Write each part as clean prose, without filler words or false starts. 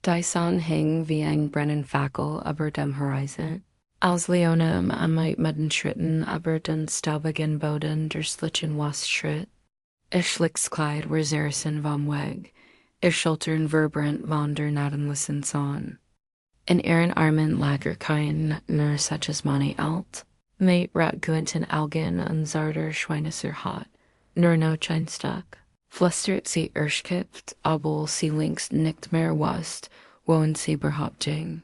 Die Hing wie ein Brennenfackel über dem Horizont. Als Leonem an might mudden schritten über den staubigen Boden der Slitchen was schritt. Schlickskleid were Zerison vom Weg. Schultern verbrand von der nadenlissen Sonne. In ihren Armen lag kein nur such as Mani alt. Mate rat guenten Augen und zarter Schweinesser hat. Nur no Scheinstock. Flustert sie erschkippt, obwohl sie links nicht mehr wust, wohin sie behaupting.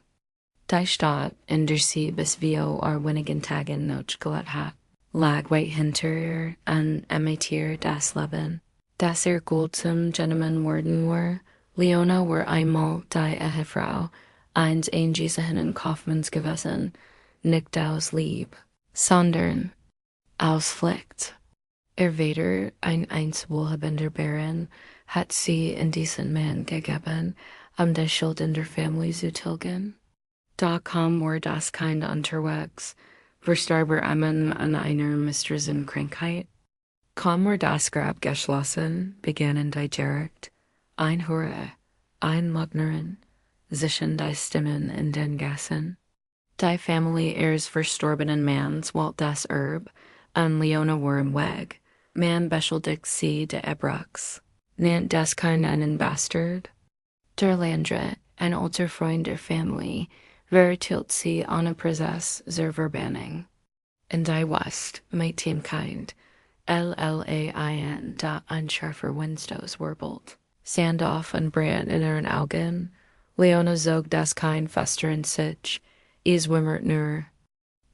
Die Stadt, in der sie bis Vio wenigen Tagen noch gelebt hat, lag weit hinter ihr und emitiert das Leben. Das Gold zum Gentleman worden war, Leona war einmal die Ehefrau, eins Gisehinnen Kaufmanns gewesen, nicht aus Lieb, sondern aus Pflicht. Weder ein einzelwohlhabender Baron hat sie in diesen Mann gegeben, der Schuld in der Familie zu tilgen. Da kam war das Kind unterwegs, verstarb einmal an einer mistrigen Krankheit. Kam war das Grab geschlossen, begannen die direkt, ein Hure, ein Lugnerin, zischen die Stimmen in den Gassen. Die Familie ihres verstorbenen Manns walt das Erb, und Leona war im Weg. Man beschuldigt sie de Ebrux, nennt das Kind einen Bastard. Der Landre, ein alter Freund der Familie, vertilt sie ohne Präsess zur Verbanning. In die West, mit dem Kind, LLAIN, da ein scharfer Windstoß wirbelt. Sandoff und Brand in ihren Augen, Leona zog das Kind fester in sich, wimmert nur,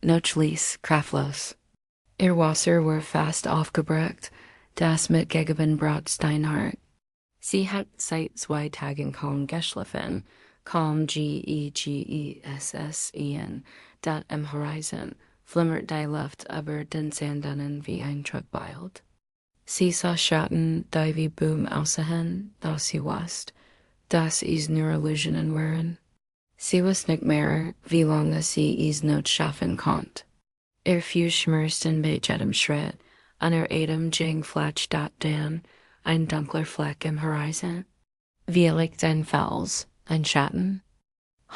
noch ließ, kraftlos. Ihr Wasser war fast aufgebraucht, das mit gegeben Brot steinhart. Sie hat seit 2 Tagen kaum geschlafen, kaum Gegessen, dat im Horizont flimmert die Luft über den Sanddunen wie ein Truckbild. Sie sah Schatten, die wie Boom aussehen, da sie wusste, dass nur Illusionen waren. Sie wusste nicht mehr, wie lange sie noch schaffen konnte. Fuß schmersten bei jedem Schritt, an Atem ging flatsch dat dan, ein dunkler Fleck im Horizont. Wie liegt ein Fels, ein Schatten?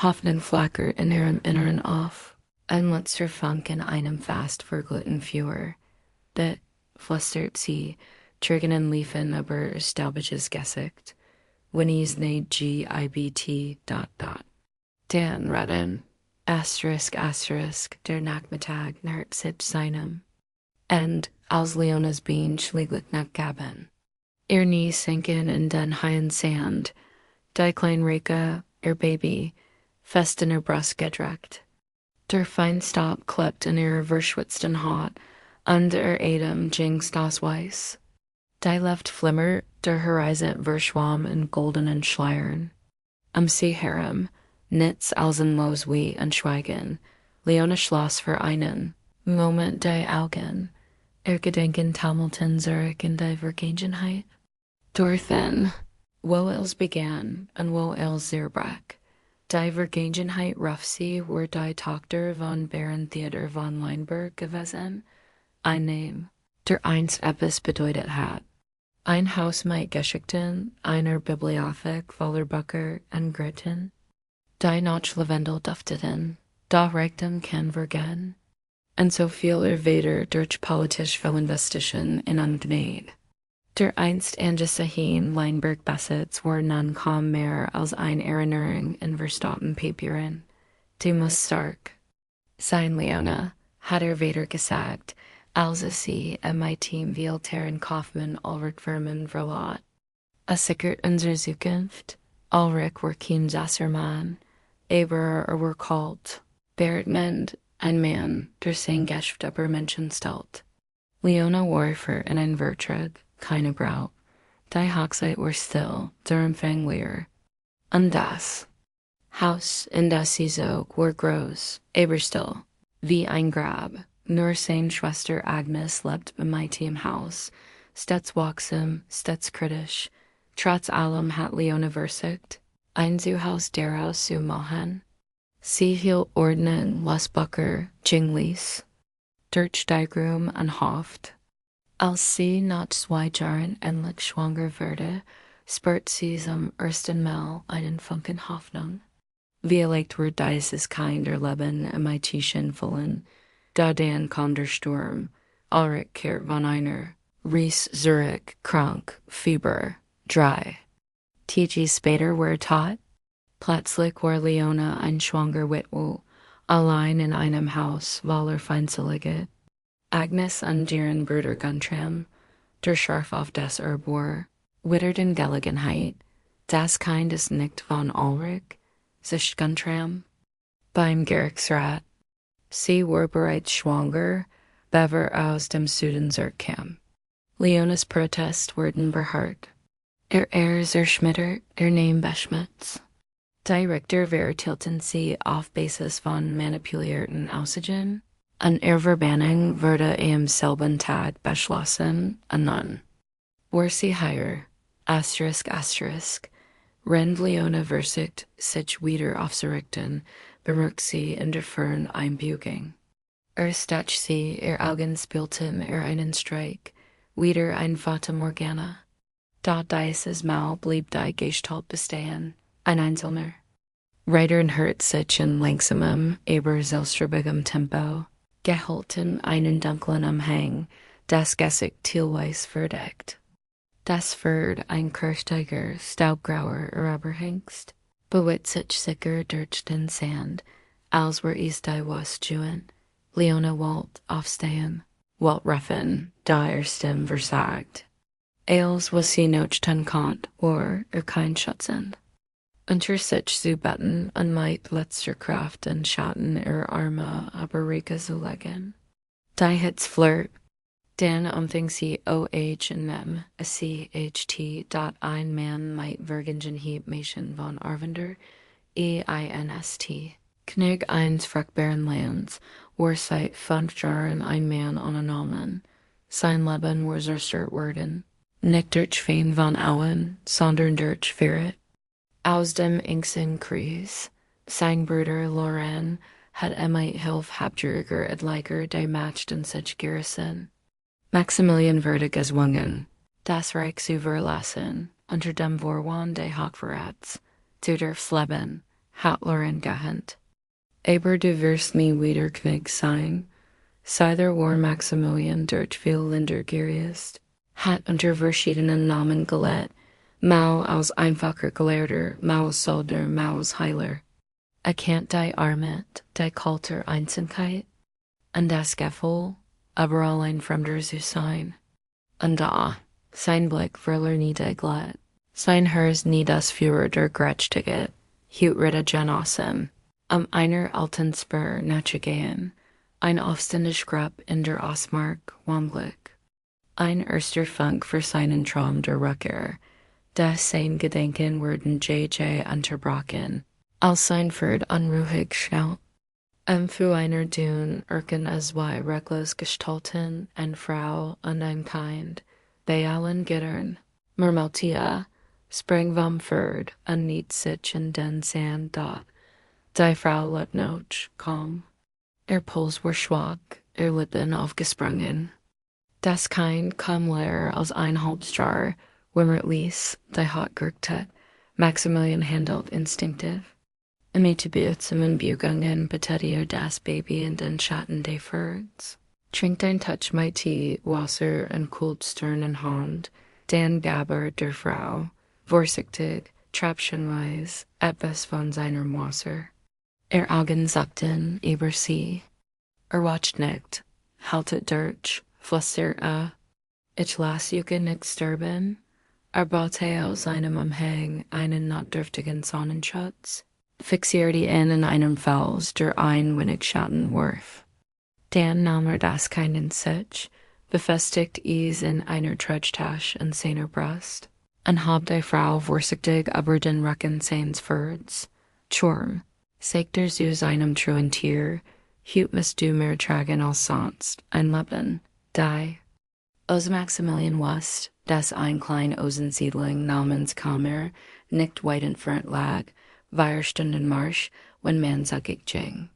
Hoffnung flackert in ihrem Inneren auf, ein letzter Funken einem fast verglitten Feuer. Det, flüstert sie, Triggenen liefen über staubiges Gesicht, Winnie's ne GIBT ... Dan retten. Asterisk, der Nachmittag nähert sich seinem. And, als Leonas Bein schlägt nach Gaben. Ihr Knie sinken in den heißen Sand. Die kleine Rika, ihr Baby, fest in ihr Brust gedrückt. Der Feinstaub klebt in ihrer verschwitzten Haut, und ihr Atem jingt das Weiß. Die Luft flimmert, der Horizont verschwamm in goldenen Schleiern. Am See herum, nichts als ein Los wie und Schweigen. Leona schloss für einen Moment die Augen. Gedenken taumelten zurück in die Vergangenheit. Dorthin, wo es begann und wo es zerbrach. Die Vergangenheit ruft sie, war die Tochter von Baron Theodor von Leinberg gewesen. Ein Name, der einst etwas bedeutet hat. Ein Haus mit Geschichten, einer Bibliothek voller Bücher und Gröten. Die Nacht Lavendel dufteten, da reckten kein Vergehen. Und so viel weder durch politische Felinvestition in Ungnade. Der einst angesehein Leinberg Besitz war nun kaum mehr als ein Erinnerung in verstaubten Papieren. Die muss stark sein, Leona, hat weder gesagt, als sie mein Team Team Kaufmann Ulrich Firmen verlot. Sickert unsere Zukunft, Ulrich war kein Zassermann, aber war kalt, Bertmend, ein Mann, der sein Geschäft über Menschen stellt. Leona war für einen Vertrag, keine Braut. Die Hochzeit war still, der Empfang leer. Und das Haus, in das sie zog, war groß, aber still, wie ein Grab. Nur seine Schwester Agnes lebt bei meinem Haus, stets wachsam, stets kritisch. Trotz allem hat Leona versigt, ein Zuhaus daraus zu machen. Sie hielt Ordnung, las Bücher, Jinglies, durch die Rum und hofft. Als sie nach 2 Jahren endlich schwanger wurde, spurt sie zum ersten Mal einen Funken Hoffnung. Vielleicht wird dieses kinder Leben im vollen, da dann kann der Sturm, Ulrich kehrt von einer, Ries Zurich, krank, Fieber, 3. Tg später wird tot, plötzlich war Leona ein schwanger Witwe, allein in einem Haus, weil feindselige Agnes und deren Bruder Guntram, der Scharf auf das Erbor, witterten Gelegenheit, das Kind ist nicht von Ulrich, sich Guntram. Beim Gerichtsrat, sie war bereits schwanger, bever aus dem Süden zurückkam. Leonas Protest wurden beharrt. Zerschmettert, Name beschmutzt. Director vertilten sie auf Basis von manipulierten Aussagen, und Verbanning wurde am selben Tag beschlossen, nun. War sie higher, rennt Leona versigt sich wieder aufzurichten, bemerkt sie in der Fern Einbügung. Stach sie, Augen spielten einen Streik, wieder ein Fata Morgana. Da dieses Mal blieb die Gestalt bestehen, ein Einzelner. Reitern hört sich in langsamem, aber selbstständigem Tempo, gehalten einen dunklen Umhang, das Gesicht teilweise verdeckt. Das Pferd, ein kräftiger, staubgrauer Araberhengst, bewegt sich sicher durch den Sand, als wär es die Westjuen. Leona wollt aufstehen, wollt rufen, da Stimme versagt. Als was sie nochten konnt, war kein Schatten. Unter sich zu betten und mit letzter Kraft und Schatten Arme aber Rika zu legen. Die Hitz flirt, dann umfing sie in mem, CHT, ein Mann mit Vergingen Heap Mädchen von Arvender, EINST. Knig eins fruchtbaren Lands, war seit 5 Jahren ein Mann angenommen. Sein Leben war zerstört worden. Nicht durch Feen von Auen, sondern durch Ferret. Aus dem engsten Kreis, sein Bruder Loren hat Hilf Habjürger et Leiger die Match in sich gerissen. Maximilian wurde gezwungen, das Reich zu verlassen, unter dem Vorwand des Hochverrats, zu der Leben, hat Loren gehend. Aber du wirst nie wieder König sein, seither war Maximilian durch viel Länder gereist, hat unter verschiedenen Namen gelehrt, Mau als einfacher Gelehrter, Mau als Soldier, Mau als Heiler. Erkennt die Armut, die kalte Einsamkeit, und das Gefühl, aber allein Fremder zu sein. Und da, sein Blick verlor nie die Glätt, sein Herz nie das Führer der Gretschtiget, hielt Ritter Genossen, einer alten Spur nachzugehen, ein aufständig Grab in der Ostmark, Wamblick. Ein erster Funk für seinen Traum der Rückkehr, das sein Gedenken wurden JJ unterbrochen, als sein Pferd unruhig schaut. Für einer Dune erken es zwei reckless Gestalten, eine Frau und ein Kind, bei allen Gittern. Murmeltia sprang vom Pferd und nied sich in den Sand dort. Die Frau lag noch kaum. Puls war schwach, Lippen aufgesprungen. Das Kind kam leer als ein Halbstar, wimmert ließ, die Haut gerückt hat. Maximilian handelt instinktiv. Mit behutsame Bugungen betätigt das Baby in den Schatten des Pferds. Trinkt ein Touch mit Tee, Wasser und kühlt Stirn in Hand, dann gab der Frau, vorsichtig, tröpfchenweise, etwas von seinem Wasser. Augen sagten über sie. Watcht nicht, haltet durch, flüstert ich lass Juke nicht sterben. Baute aus seinem Umhang einen notdürftigen Sonnenschutz, fixierte ihn in einem Fels, der ein wenig Schatten warf. Dann nahm das Kind in sich, befestigt es in einer Tröschtasche in seiner Brust, und hob die Frau vorsichtig über den Rücken seines Pferds. Churm, sagte zu seinem treuen Tier, hüt musst du mehr tragen als sonst, ein Leben, die. Aus Maximilian West, das ein klein Osensiedling namens Kammer nicht weit entfernt lag, 4 Stunden Marsch, wenn man zackig ging.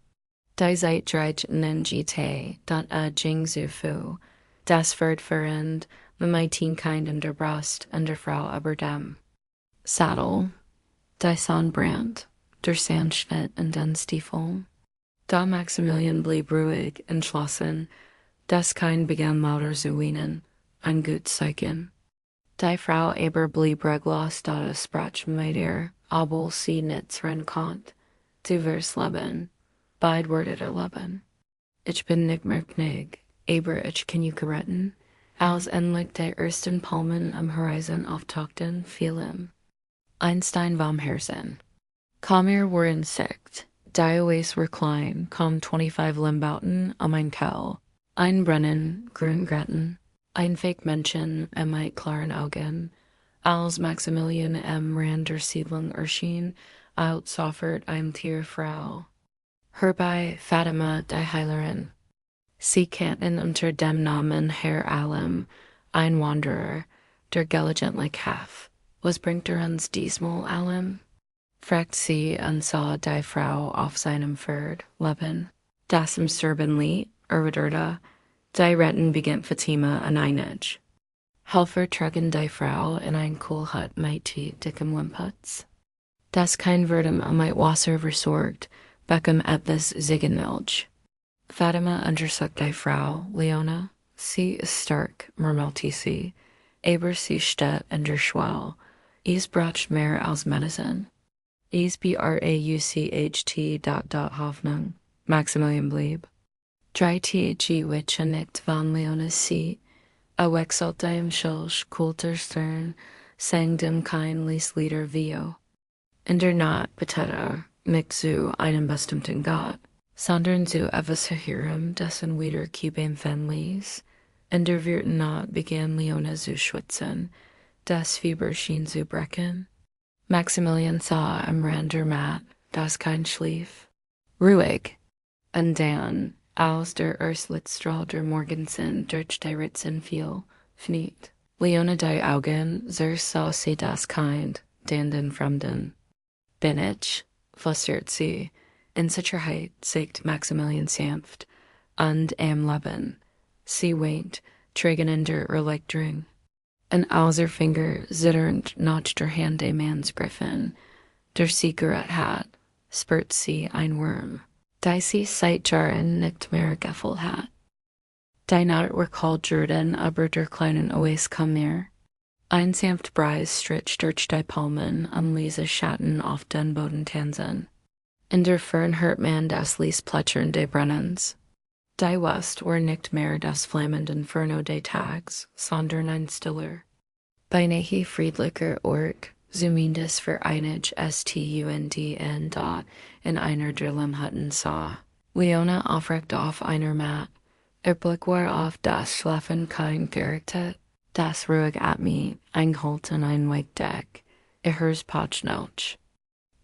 Die Zeit dreiten GT, dat ging so fu, das Pferd verrennt, mit mein Kind in der Brust und der Frau über dem. Saddle, die Sonnenbrand, der Sandschnitt und den Stiefel. Da Maximilian blieb ruhig, entschlossen, das Kind begann lauter zu weinen, ein gut Zeichen. Die Frau aber blieb reglos, da es sprach mit ihr, obwohl sie nichts ren konnt. Du wirst leben, beid wordet leben. Ich bin nicht mehr Knig, aber ich kann you retten. Als endlich die ersten Palmen am Horizon auftauchten, fiel ihm Einstein vom Herzen. Kaum war in Sicht, die Oase war klein, kaum 25 Limbauten am ein Kau. Ein Brennen, Grüngretten, ein Fake Menschen mit klaren Augen. Als Maximilian Rand der Siedlung erschien, outsoffert ein Tierfrau. Herbei Fatima die Heilerin. Sie kannten unter dem Namen Herr Allem, ein Wanderer, der gelegentlich half. Was bringt uns diesmal Allem? Fragt sie und sah die Frau auf seinem Pferd leben. Das im Serbenlied, erwiderte, die Retten beginnt Fatima an Einage. Helfer trugen die Frau in ein Kohlhut mit dickem Wimputz. Das kein Verdem mit Wasser versorgt, beckem etwas Ziegenmilch. Fatima untersucht die Frau, Leona. Sie ist stark, murmelte sie, aber sie steht in der Schwell. Es braucht mehr als Medizin. Es braucht Hoffnung. Maximilian blieb. 3 Tage which nicht von Leona's sie, wechselte im Schilch, kulter Stern, sang dem kein Lieder Vio. In der Nacht betete mich zu einem bestimmten Gott, sondern zu etwas Höherem, dessen Wiederkeeben ließ. In der vierten Nacht begann Leona zu schwitzen, das Fieber schien zu brechen. Maximilian sah am Rand der Matt, das kein schlief. Ruhig. Und dann, als der Erstlichtstrahl der Morgensen durch die Ritzen fiel, fniet Leona die Augen, sah sie das Kind, den Fremden. Bin ich, flüstert sie, in Sicherheit, sagt Maximilian sanft, und am Leben. Sie weint, trägen in der Erleichterung. An als ihr Finger zitternd notcht der Hand des Manns Griffin, der Zigarette hat, spürt sie ein Wurm. Die sie Seitjaren nicht mehr gefühlt hat. Die Nacht war kalt Jordan, aber der kleinen Oase kam näher. Ein sanft Breis strich durch die Palmen und leise Schatten auf den Boden tanzen. In der Fern hört man das Lies plätschern des Brennens. Die West war nicht mehr das flammende Inferno des Tags, sondern ein stiller, beinahe friedlicher Ort, zumindest für einige Stunden da in einer der Limhutten sah. Leona aufrecht auf einer Matt. Ihr Blick war auf das Schlafen kein gerichtet, das ruhig atmet, eingeholt in ein Weitdeck. Ihr hör's Patschnauch.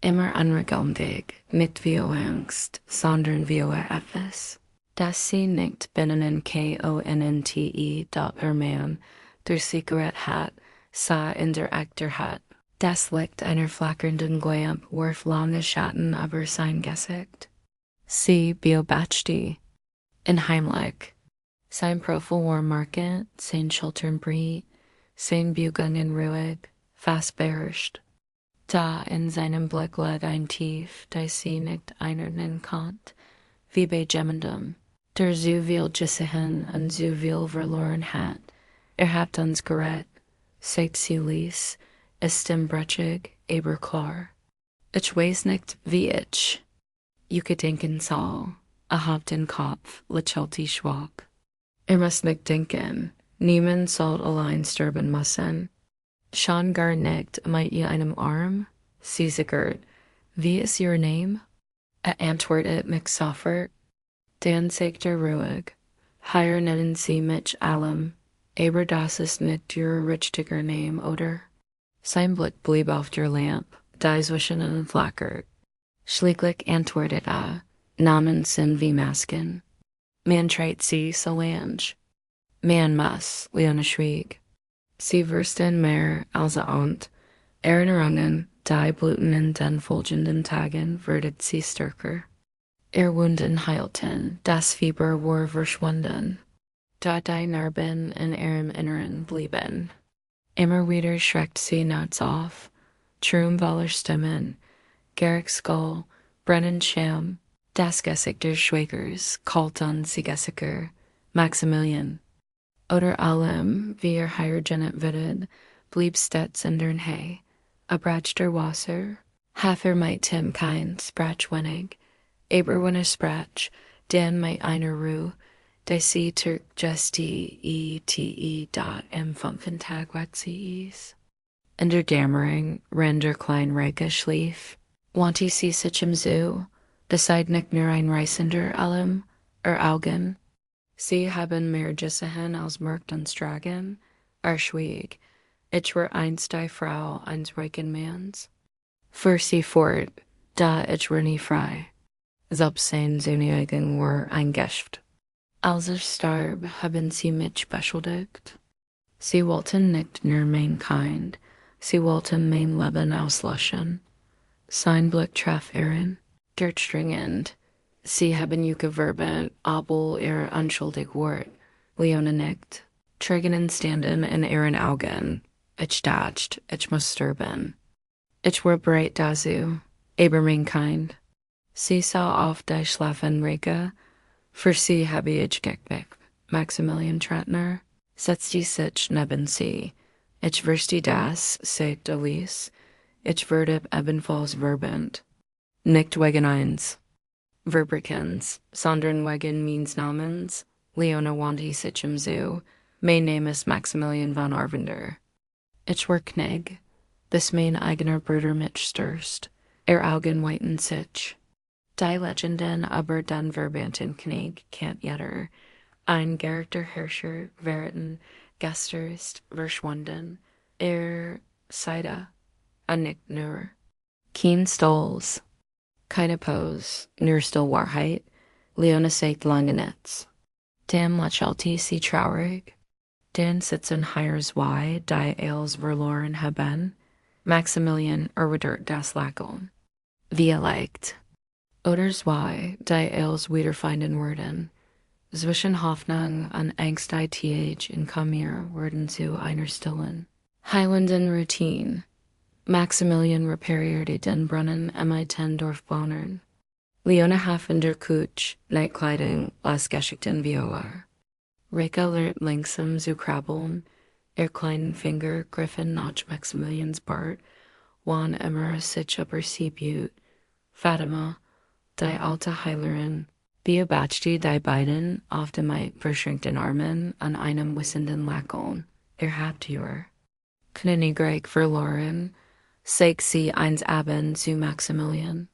Immer anregelmäßig, nicht wie Angst, sondern wie etwas. Das sie nicht binnen in KONNTE, dat ihr Mann, der Zigarette hat, sah in der Akter hat. Das Licht einer flackernden Lampe warf lange Schatten über sein Gesicht. Sie beobachtete, in heimlich, sein Profil war markant, sein Schultern breit, sein Bewegungen ruhig, fast beherrscht. Da in seinem Blick lag ein Tief, das sie nicht einordnen konnte, wie bei jemandem, der so viel gesehen und so viel verloren hat. Habt uns gerettet, sagt sie leise, Stimme brechig, aber klar. Ich weiß nicht, wie ich. Denken soll. Habt den Kopf, lächelte schwach. Muss nicht denken. Niemand soll allein sterben müssen. Schon gar nicht mit ihr einem Arm? Sie sickert. Wie ist Ihr Name? Antwortet mich sofort. Dann sagt ruhig. Hier nennen Sie mich Allem. Aber das ist nicht Ihr richtiger Name, oder? Sein Blick blieb auf der Lampe, die zwischen ihnen flackert. Schließlich antwortete Namen sind wie Masken. Man trägt sie so lange. Man muss, Leona schwieg. Sie wussten mehr als ahnt. Erinnerungen, die blühten in den folgenden Tagen, wurden sie stärker. Wunden heilten, das Fieber war verschwunden. Da die Narben in ihrem Inneren blieben. Immer wieder schreckt sie nachts auf. Trumvaler Stimmen, Garrick Skull, Brennan Sham, Das Gesicht der Schwagers, Kalton Sigesiker, Maximilian. Oder allem, wie Hiergenet Vidid, blieb stets in dern Hay, Abrach der Wasser, Hafer might Tim kein Sprach wenig, Eberwinner Sprach, Dan might einer Ruh, de sie Turk Gesti ete dot im Funfentag Waxies. In der Dämmering, render klein Reike schlief, wanti sie sich im Zoo, decide nicht nur ein Reisender allem, Augen. Sie haben mehr Gesehen als Merkt und Stragen, schwieg, ich war einst die Frau eines reichen Manns. Fuhr sie fort, da ich war nie frei. Selbst sein Söhnigen war ein Gift. Als starb, haben sie mich beschuldigt. Sie wollten nicht nur mein Kind, sie wollten mein Leben auslöschen. Sein Blick traf ihren, durchdringend. Sie haben gewerben, obwohl unschuldig Wort. Leona nickt. Tränen standen in ihren Augen. Ich dacht, ich muss sterben. Ich war bereit dazu, aber mein Kind. Sie sah auf die Schlafenrike. Für sie habe ich geweckt. Maximilian Trattner. Setzte sich neben sie. Ich wüsste das, sagt Elise. Ich würde ebenfalls verbend. Nicht wegen eins. Verbrikens, sondern wegen means namens, Leona wanti sich im Zoo. Mein Name ist Maximilian von Arvender. Ich war Kneg, bis mein eigener Bruder mich stürst, Augen weiten sich. Die Legenden aber dann verbannten Kneg kennt jeder. Ein Charakterherrscher werden gestern verschwunden, Seide, nicht nur. Kein Stolz. Keine Pose, nur still Wahrheit, Leona sagt lange nichts. Dann lächelte sie traurig. Dann sitzen hier zwei, die als verloren haben. Maximilian erwidert das Lächeln. Wie leicht. Oder zwei, die als wiederfinden werden. Zwischen Hoffnung und Angst in Kamir werden zu einer stillen, heilenden Routine. Maximilian reparierte den Brunnen im Dorfbewohnern. Leona half in der Kutsch, Neitkleidung, las Geschichten wie Rika lernt langsam zu krabbeln, kleinen Finger griffen nach Maximilians Bart, wan immer sich über sie büht. Fatima, die alte Heilerin, beobachtete die beiden auf dem verschränkten Armen an einem wissenden Lächeln, Habtür. Königreich verloren, sagt sie eins Abend zu Maximilian.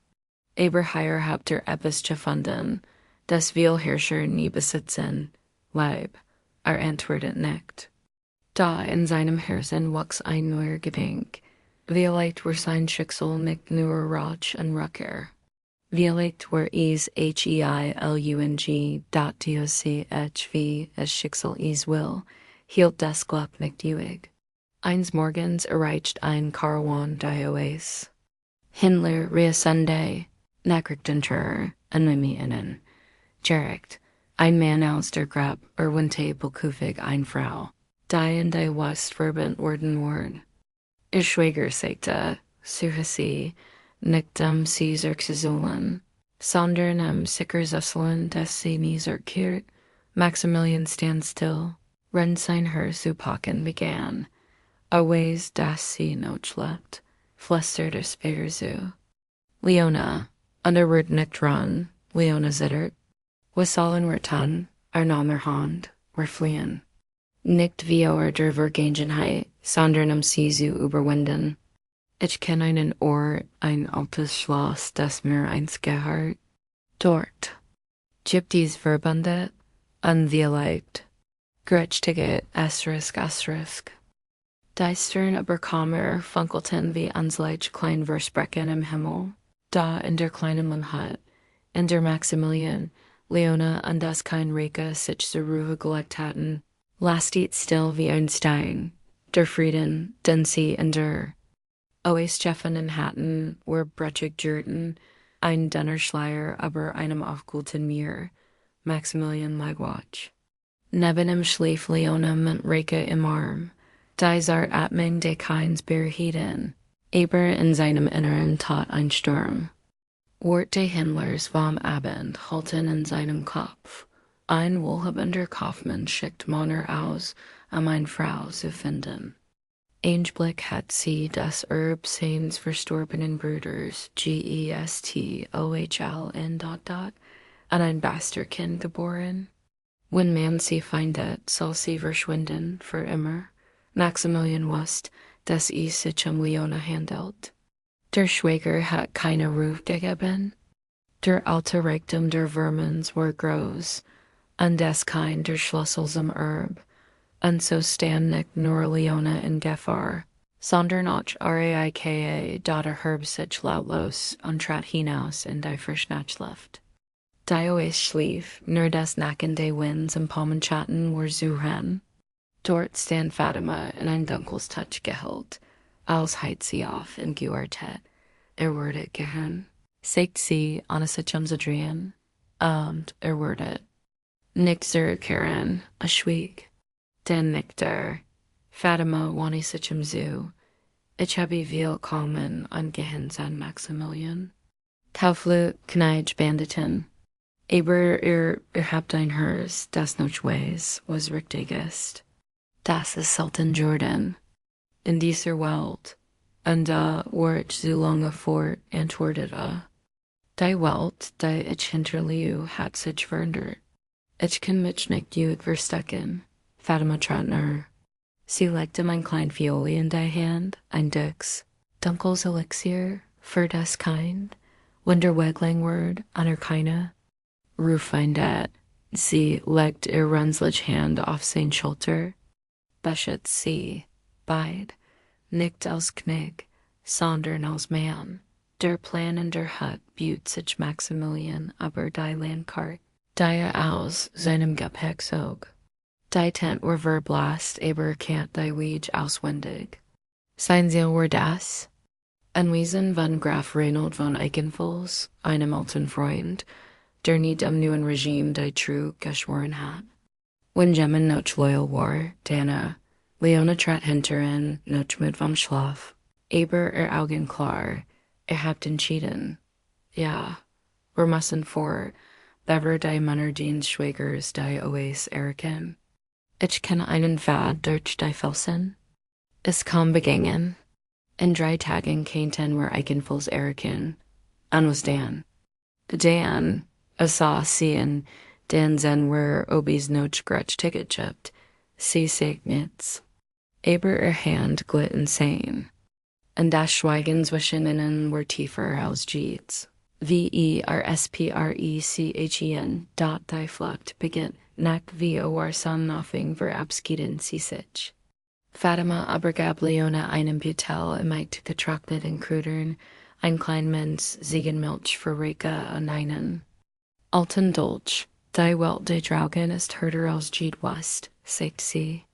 Aber hier habt ihr etwas gefunden, das will Herrscher nie besitzen, Leib, antwortet nicht. Da in seinem Herzen wuchs ein neuer Gedenk, vielleicht war sein Schicksal nicht nur Rauch und Rückkehr. Vielleicht war es Heilung, dat wie es Schicksal es will, hielt das Glück nicht ewig. Eines Morgens erreicht ein Karawan die Oase. Hindler reascende, nachrichten und Mimi innen. Direkt, ein Mann aus der Grab erwähnte bekufig eine Frau, die in die West verband worden war. Ihr Schwager sagte, suche sie, nicht sie zurückzuholen, sondern sicher zu sollen, dass sie nie zurückkehrt. Maximilian stand still, rennt sein Herz zu packen begann. Always das sie notschleppt, flüsterte Speer zu. Leona, underword nicht run, Leona zittert. Was sollen wir tun? Name Hand, wir fliehen. Nicht wie der Vergangenheit, sondern sie zu überwinden. Ich kenne einen Ort, ein altes Schloss, das mir einst gehört. Dort. Gibt es verbündet, unwielleicht. Gerechtigkeit, ***. Die Stern aber Kammer funkelten wie Ansleich klein Versprechen im Himmel, da in der kleinen Mannheit, in der Maximilian, Leona und das kein Rika sich zur Ruhe gelegt hatten, lastet still wie ein Stein, der Frieden, den sie endure. Oes Jeffen in Hatten were brechig Jurten, ein Donnerschleier aber einem aufgulten Meer, Maximilian Legwatch. Neben ihm schlief Leona mit Rika im Arm, die zart atming de keins beerheden, Aber in seinem Inneren tat ein Sturm. Worte Händlers vom Abend halten in seinem Kopf. Ein wohlhabender Kaufmann schickt Männer aus, eine Frau zu finden. Angeblick hat sie das Erbe seines verstorbenen Bruders, Gestohln, an ein Bastardkind geboren. Wenn man sie findet, soll sie verschwinden für immer. Maximilian wusste, dass sich Leona handelt. Der Schwager hat keine Ruhe gegeben. Der alte Reichtum der Vermins war groß, und des kein der Schlüssel zum Erbe. Und so stand nicht nur Leona in Gefahr, sondern auch Reika, Herb sich lautlos und trat hinaus in die Verschnatzluft. Die Oase schlief, nur das Nacken des Winds und Palmenschatten war zuhören. Dort stand Fatima in ein dunkles Touch gehüllt, als heit sie auf in Guartet. Wurde gehören. Sagt sie, ohne sich umzudrehen, und wurde. Nicht zurückkehren, schwieg. Den nickte Fatima wandte sich zu. Ich habe willkommen angehennt an Maximilian. Kaufle kneich bandeten. Aber habt ein Herz, das nicht weiß, was richtig ist. Das ist Sultan Jordan. In dieser Welt, und da war ich so lange fort, antwortete. Die Welt, die ich hinterließ, hat sich verändert. Ich kann mich nicht gut verstecken. Fatima trat näher. Sie legte mein klein Violi in die Hand, ein Dix, dunkles Elixier, für das Kind, wenn der Wegling ward, an keine. Rufein dat. Sie legt ihr runzlige Hand auf sein Schulter. Beschet sie, beid, nicht als Knig, sondern als Mann. Der Plan in der Hut büht sich Maximilian aber die Landkart, die aus seinem Gepäck zog. Die Tent war verblasst, aber kennt die Weege auswendig. Sein Ziel war das. Anwesen von Graf Reinhold von Eichenfels, einem alten Freund, der nie dem neuen Regime die True geschworen hat. Wenn Gemmen noch loyal war, Dana, Leona trat hinterin, noch mit vom Schlaf, aber Augen klar, habt entschieden. Ja, wir müssen vor, bever die Männer den Schwägers die Oase erkennen. Ich kenne einen Pfad durch die Felsen. Es kam begangen. In 3 Tagen kannten wir Eichenfels erkennen. An was Dan. Dan, sah sehen, den sen wir Obis noch grutsch Ticket chipped. Sie segnet's. Aber Hand glitt insane. Und das Schweigen zwischen ihnen war tiefer als Jeets. Versprechen, die Flucht beginnt, nicht wie Nothing für abschieden sie sich. Fatima aber gab Leona einen Butel mit getrockneten Kräutern, ein klein Minz, Ziegenmilch für Rika und einen. Alten Dolch, die Welt der Draugen ist härter als Jeet West, sagt sie.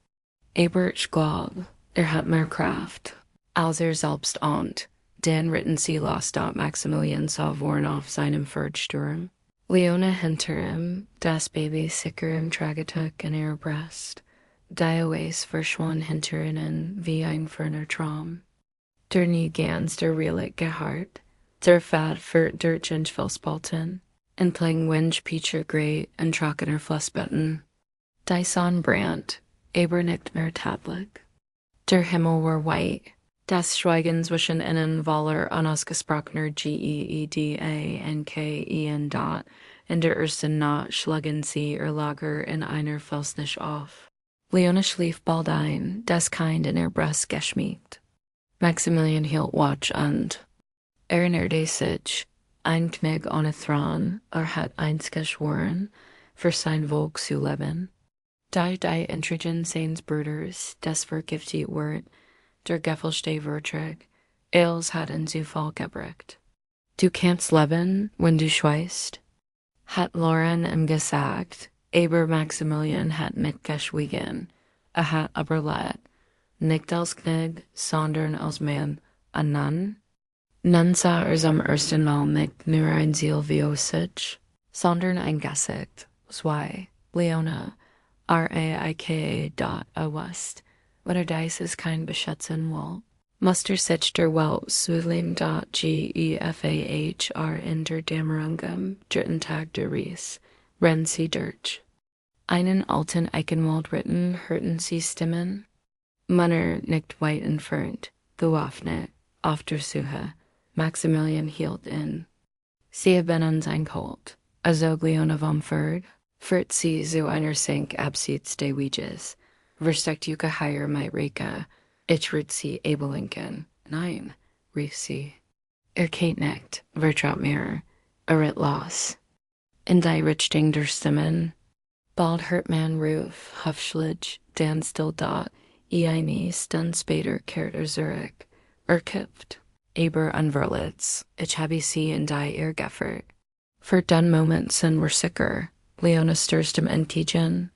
Aber ich glaub, hat mehr Kraft, als selbst ahnt. Den ritten sie los, dort Maximilian sah worn auf seinem Pferdsturm. Leona hinter ihm, das Baby sicher im Tragetuch in ihrer Brust. Die Oase verschwand hinter ihnen wie ein ferner Traum. Der nie ganz der Relic gehart, der Pfad führt durch den Felsspalten, entlang Winch Peacher Grey und trockener Flussbetten. Die Sonne brannt, aber nicht mehr tätlich. Der Himmel war white. Das Schweigen zwischen ihnen war unausgesprochener Geedanken dot. In der ersten Nacht schlugen sie ihr Lager in einer Felsnisch auf. Leona schlief bald ein, das Kind in ihr Brust geschmiegt. Maximilian hielt Watch und erinnerte sich, ein König ohne Thron, hat einst geschworen, für sein Volk zu leben. Die Intrigen seines Bruders, das vergiftet wird, der Geffelste Vertrag, Els hat in zu Fall gebracht. Du kannst leben, wenn du schweist, hat Lauren ihm gesagt, aber Maximilian hat nicht geschwiegen, hat aber leid, nicht als König, sondern als Mann, und nun sah am ersten Mal nicht nur ein Ziel wie sich, sondern ein Gesicht, zwei, Leona, Reika. West, oder dies ist kein beschätzen will. Muster sich der Welt Gefahr in der Dämmerung dritten Tag der Reise, rennen sie durch. Einen alten Eichenwald ritten hörten sie Stimmen. Männer nicht weit entfernt, bewaffnet, auf der Suche. Maximilian hielt in. Sie haben uns eingeholt, also Leona vom führt sie zu einer Senk abseits des Weges. Versteckt Juke higher my Reka, ich wird sie ebelinken. Nein, rief sie. Keet nicht, vertraut mir, rit los. In die Richtung der Stimmen. Bald hört man Ruf, Hufschlich, dann still dort, eine Stunde später kehrt zurück, kippt. Aber unverletzt, ich habe sie in die geführt. Für den Moment sind wir sicher, Leona stürzt im Entgegen.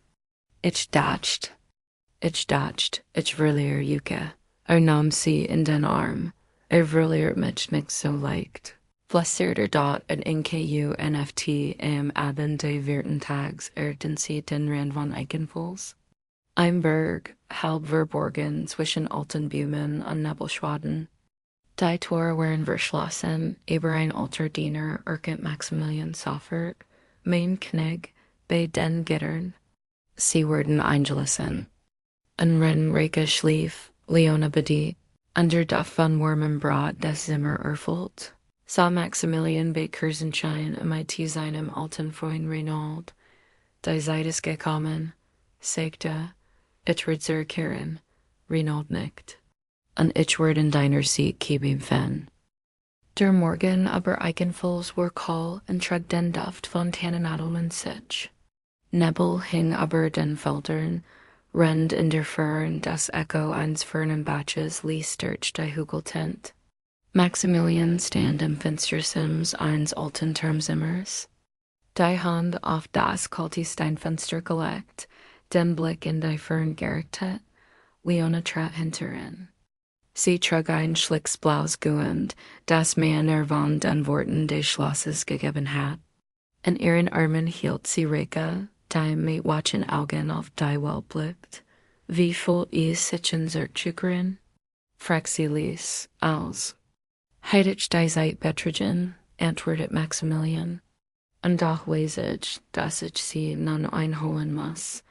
Ich dacht, ich verliere Juke. Nahm sie in den Arm. Verliert mich nicht so leicht. Flüsterte dort ein NKU-NFT am Abend des vierten Tags den sie den Rand von Eichenfels. Ein Berg, halb verborgen zwischen alten Bäumen und Nebelschwaden. Die Tore waren verschlossen, aber ein alter Diener erkennt Maximilian sofort, mein Knecht, bei den Gittern. Sie wurden eingelassen. Ein Rennreke schlief, Leona bediet, under Duft von warmem Brot das Zimmer erfüllt. Sah Maximilian bei Kerzenschein mit seinem alten Freund Reinhold. Die Zeit ist gekommen, sagte, ich wird zurückkehren, Reinhold nickt. Und ich werde in deiner Seat kieben fan. Der Morgen aber Eichenfels war kahl und trug den Duft von Tannennadeln sich. Nebel hing aber den Feldern, rend in der Fern das Echo eines fernen Baches ließ durch die Hügeltent. Maximilian stand im Fenstersims eines alten Turmzimmers. Die Hand auf das kalte Steinfenster gelegt, den Blick in die Fern gerichtet, Leona trat hinterin. Sie trug ein schlicksblaues Gewand, das man von den Worten des Schlosses gegeben hat. In ihren Armen hielt sie Reka, die mit wachen Augen auf die Welt blickt. Wie viel ist sich in Zurückzuckern? Fragt sie ließ, aus. Heit ich die Zeit betrigen, antwortet Maximilian. Und doch weiß ich, dass ich sie nun einholen muss.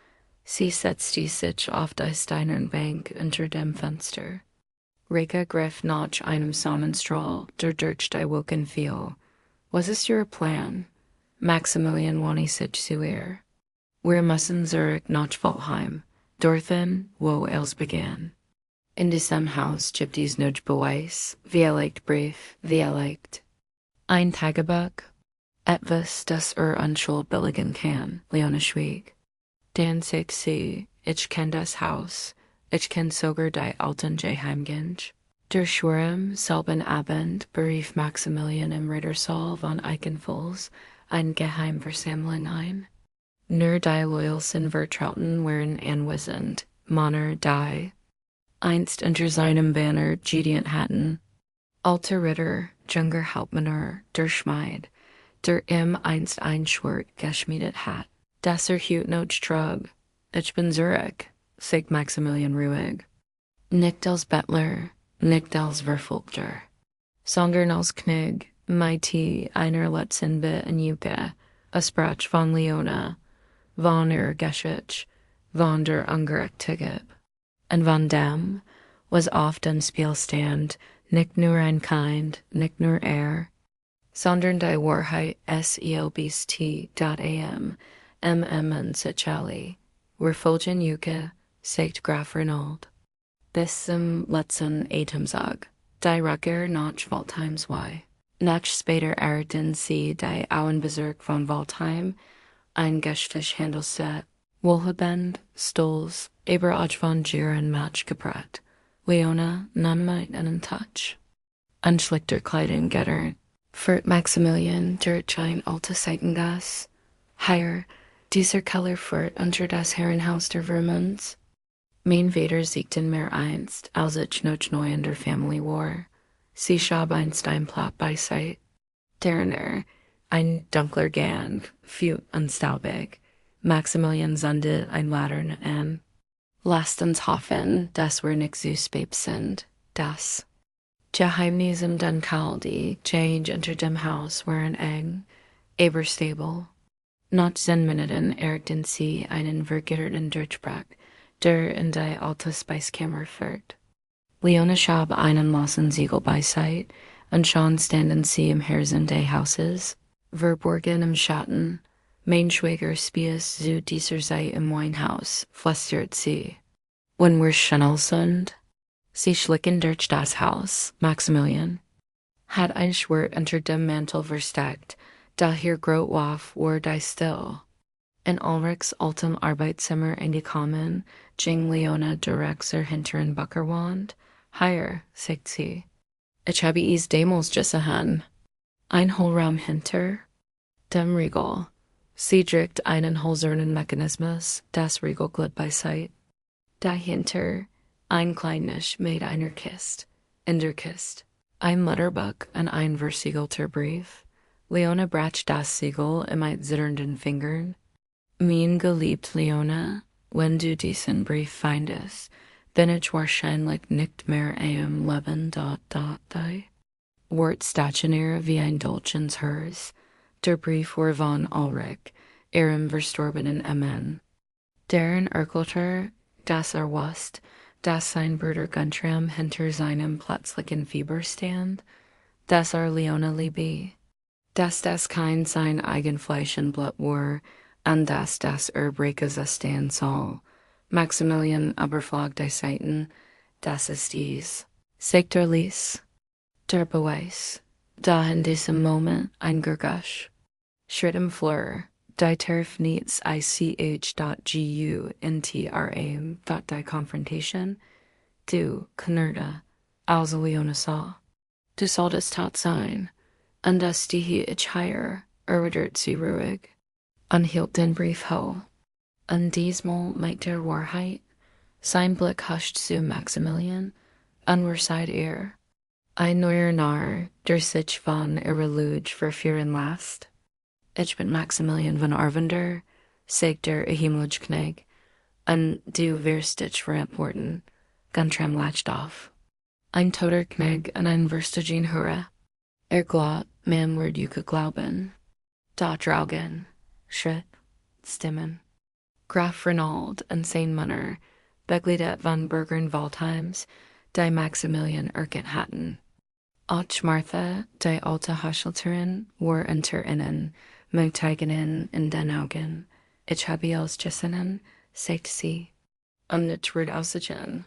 Sie setzte sich auf die steinerne Bank unter dem Fenster. Reka griff nach einem Sonnenstrahl, der durch die Wolken fiel. Was ist Ihr Plan? Maximilian wandte sich zu ihr. Wir müssen zurück nach Volheim, dorthin, wo es begann. In diesem Haus gibt es nicht Beweis, Brief, ein Tagebuch, etwas, das Unschuld billigen kann, Leona schwieg. Dann sagt sie, ich kenn das Haus, ich kenn sogar die alten Geheimgänge. Der Schwurm selben Abend berief Maximilian im Rittersaal von Eichenfels eine Geheimversammlung ein. Nur die loyalsten Vertrauten waren anwesend, Männer die einst unter seinem Banner gedient hatten. Alte Ritter, junger Hauptmänner, der Schmied, der einst ein Schwert geschmiedet hat, das Hut trug. Ich bin zurück, sagt Maximilian ruhig. Nicht als Bettler, nicht als Verfolgter, sondern als Knecht, einer letzten in Juke, a Sprach von Leona, von Geschichte, von der Ungerechtigkeit. Und von dem, was oft ein Spielstand, nicht nur ein Kind, nicht nur sondern die Wahrheit selbst.am, und Sechali, wir folgen Juke, sagt Graf Reinhold. Bis zum letzten Atemzug, die Rückkehr nach Waldheim 2. Nach später erden sie die Auenbezirk von Waldheim, ein gestlich Handelsset, Wohlhabend, Stolz, aber auch von Gieren Match gebracht. Leona nahm mit einen Touch. Unschlichter Kleidung gettert, führt Maximilian durch ein altes Seitengas. Higher, dieser Keller führt unter das Herrenhaus der Vermunds. Mein Vater siegten mehr einst, als ich noch neu in der Family war. Sie schab ein Steinplatt beiseit. Derner, ein dunkler Gang, few und staubig. Maximilian zündet ein Laterne an. Lasst uns hoffen, dass wir nicht so spät sind, dass Geheimnisem den Kaldi, change unter dem Haus waren eng, aber stable. Not 10 Minuten ergten sie einen vergitterten Durchbruch, der in die alte Speiskammer führt. Leona schab einen losen Siegel beiseit, und schon standen sie im Herzen des Hauses, verborgen im Schatten. Mein Schwager spies zu dieser Zeit im Weinhaus, flüstert sie. Wenn wir schnell sind. Sie schlichen durch das Haus. Maximilian hat ein Schwert unter dem Mantel versteckt, daher grot waff war die still. In Ulrichs altem Arbeitszimmer angekommen, ging Leona direkt zur hinteren Backerwand. Hier, sagt sie. Ich habe es damals gesehen. Ein Hohlraum hinter dem Riegel. Sie drückt einen hölzernen Mechanismus, das Riegel glitt beiseit. Dahinter ein kleines mit einer Kiste, in der Kiste, ein Mutterbuch und ein versiegelter Brief. Leona brach das Siegel mit zitternden Fingern. Mein geliebt Leona, wenn du diesen Brief findest, bin ich wahrscheinlich nicht mehr am Leben. Wort stationär wie ein Dolch ins Herz. Der Brief war von Ulrich, ihrem verstorbenen Ehemann. Deren erklärte, dass wusste, dass sein Bruder Guntram hinter seinem plötzlichen Fieber stand, dass Leona liebe, dass das kein sein eigen Fleisch und Blut war, und dass das Breike stehen soll. Maximilian aber flog die Seiten, das ist dies. Sagt Lies, der Beweis, da in diesem Moment ein Gergusch. Schritt im Fleur, die Turf niets ich.gu intram, die Confrontation. Du, Knurda, als Leona sah. Du solltest tot sein, und dass die ich hier, erwidert sie ruhig, und hielt den Brief hoch. Und diesmal mit der Wahrheit, sein Blick huscht zu Maximilian, und seid ihr? Ein neuer Narr, der sich von ihrer Lüge verführen lässt. Ich bin Maximilian von Arvender, sagt der himmlische König, und du wirst dich verantworten. Guntram latched auf. Ein toter König und ein verstigen Hure. Glaubt, man wird glauben. Da draugen, Schritt, Stimmen. Graf Renaud und sein Manner, begleitet von Bürgern Waldheims, die Maximilian erkannt hatten. Auch Martha, die alte Haschelterin, war unter ihnen, mit Teigenen in den Augen. Ich habe es gesehen, sagt sie. Und nicht wird aussehen.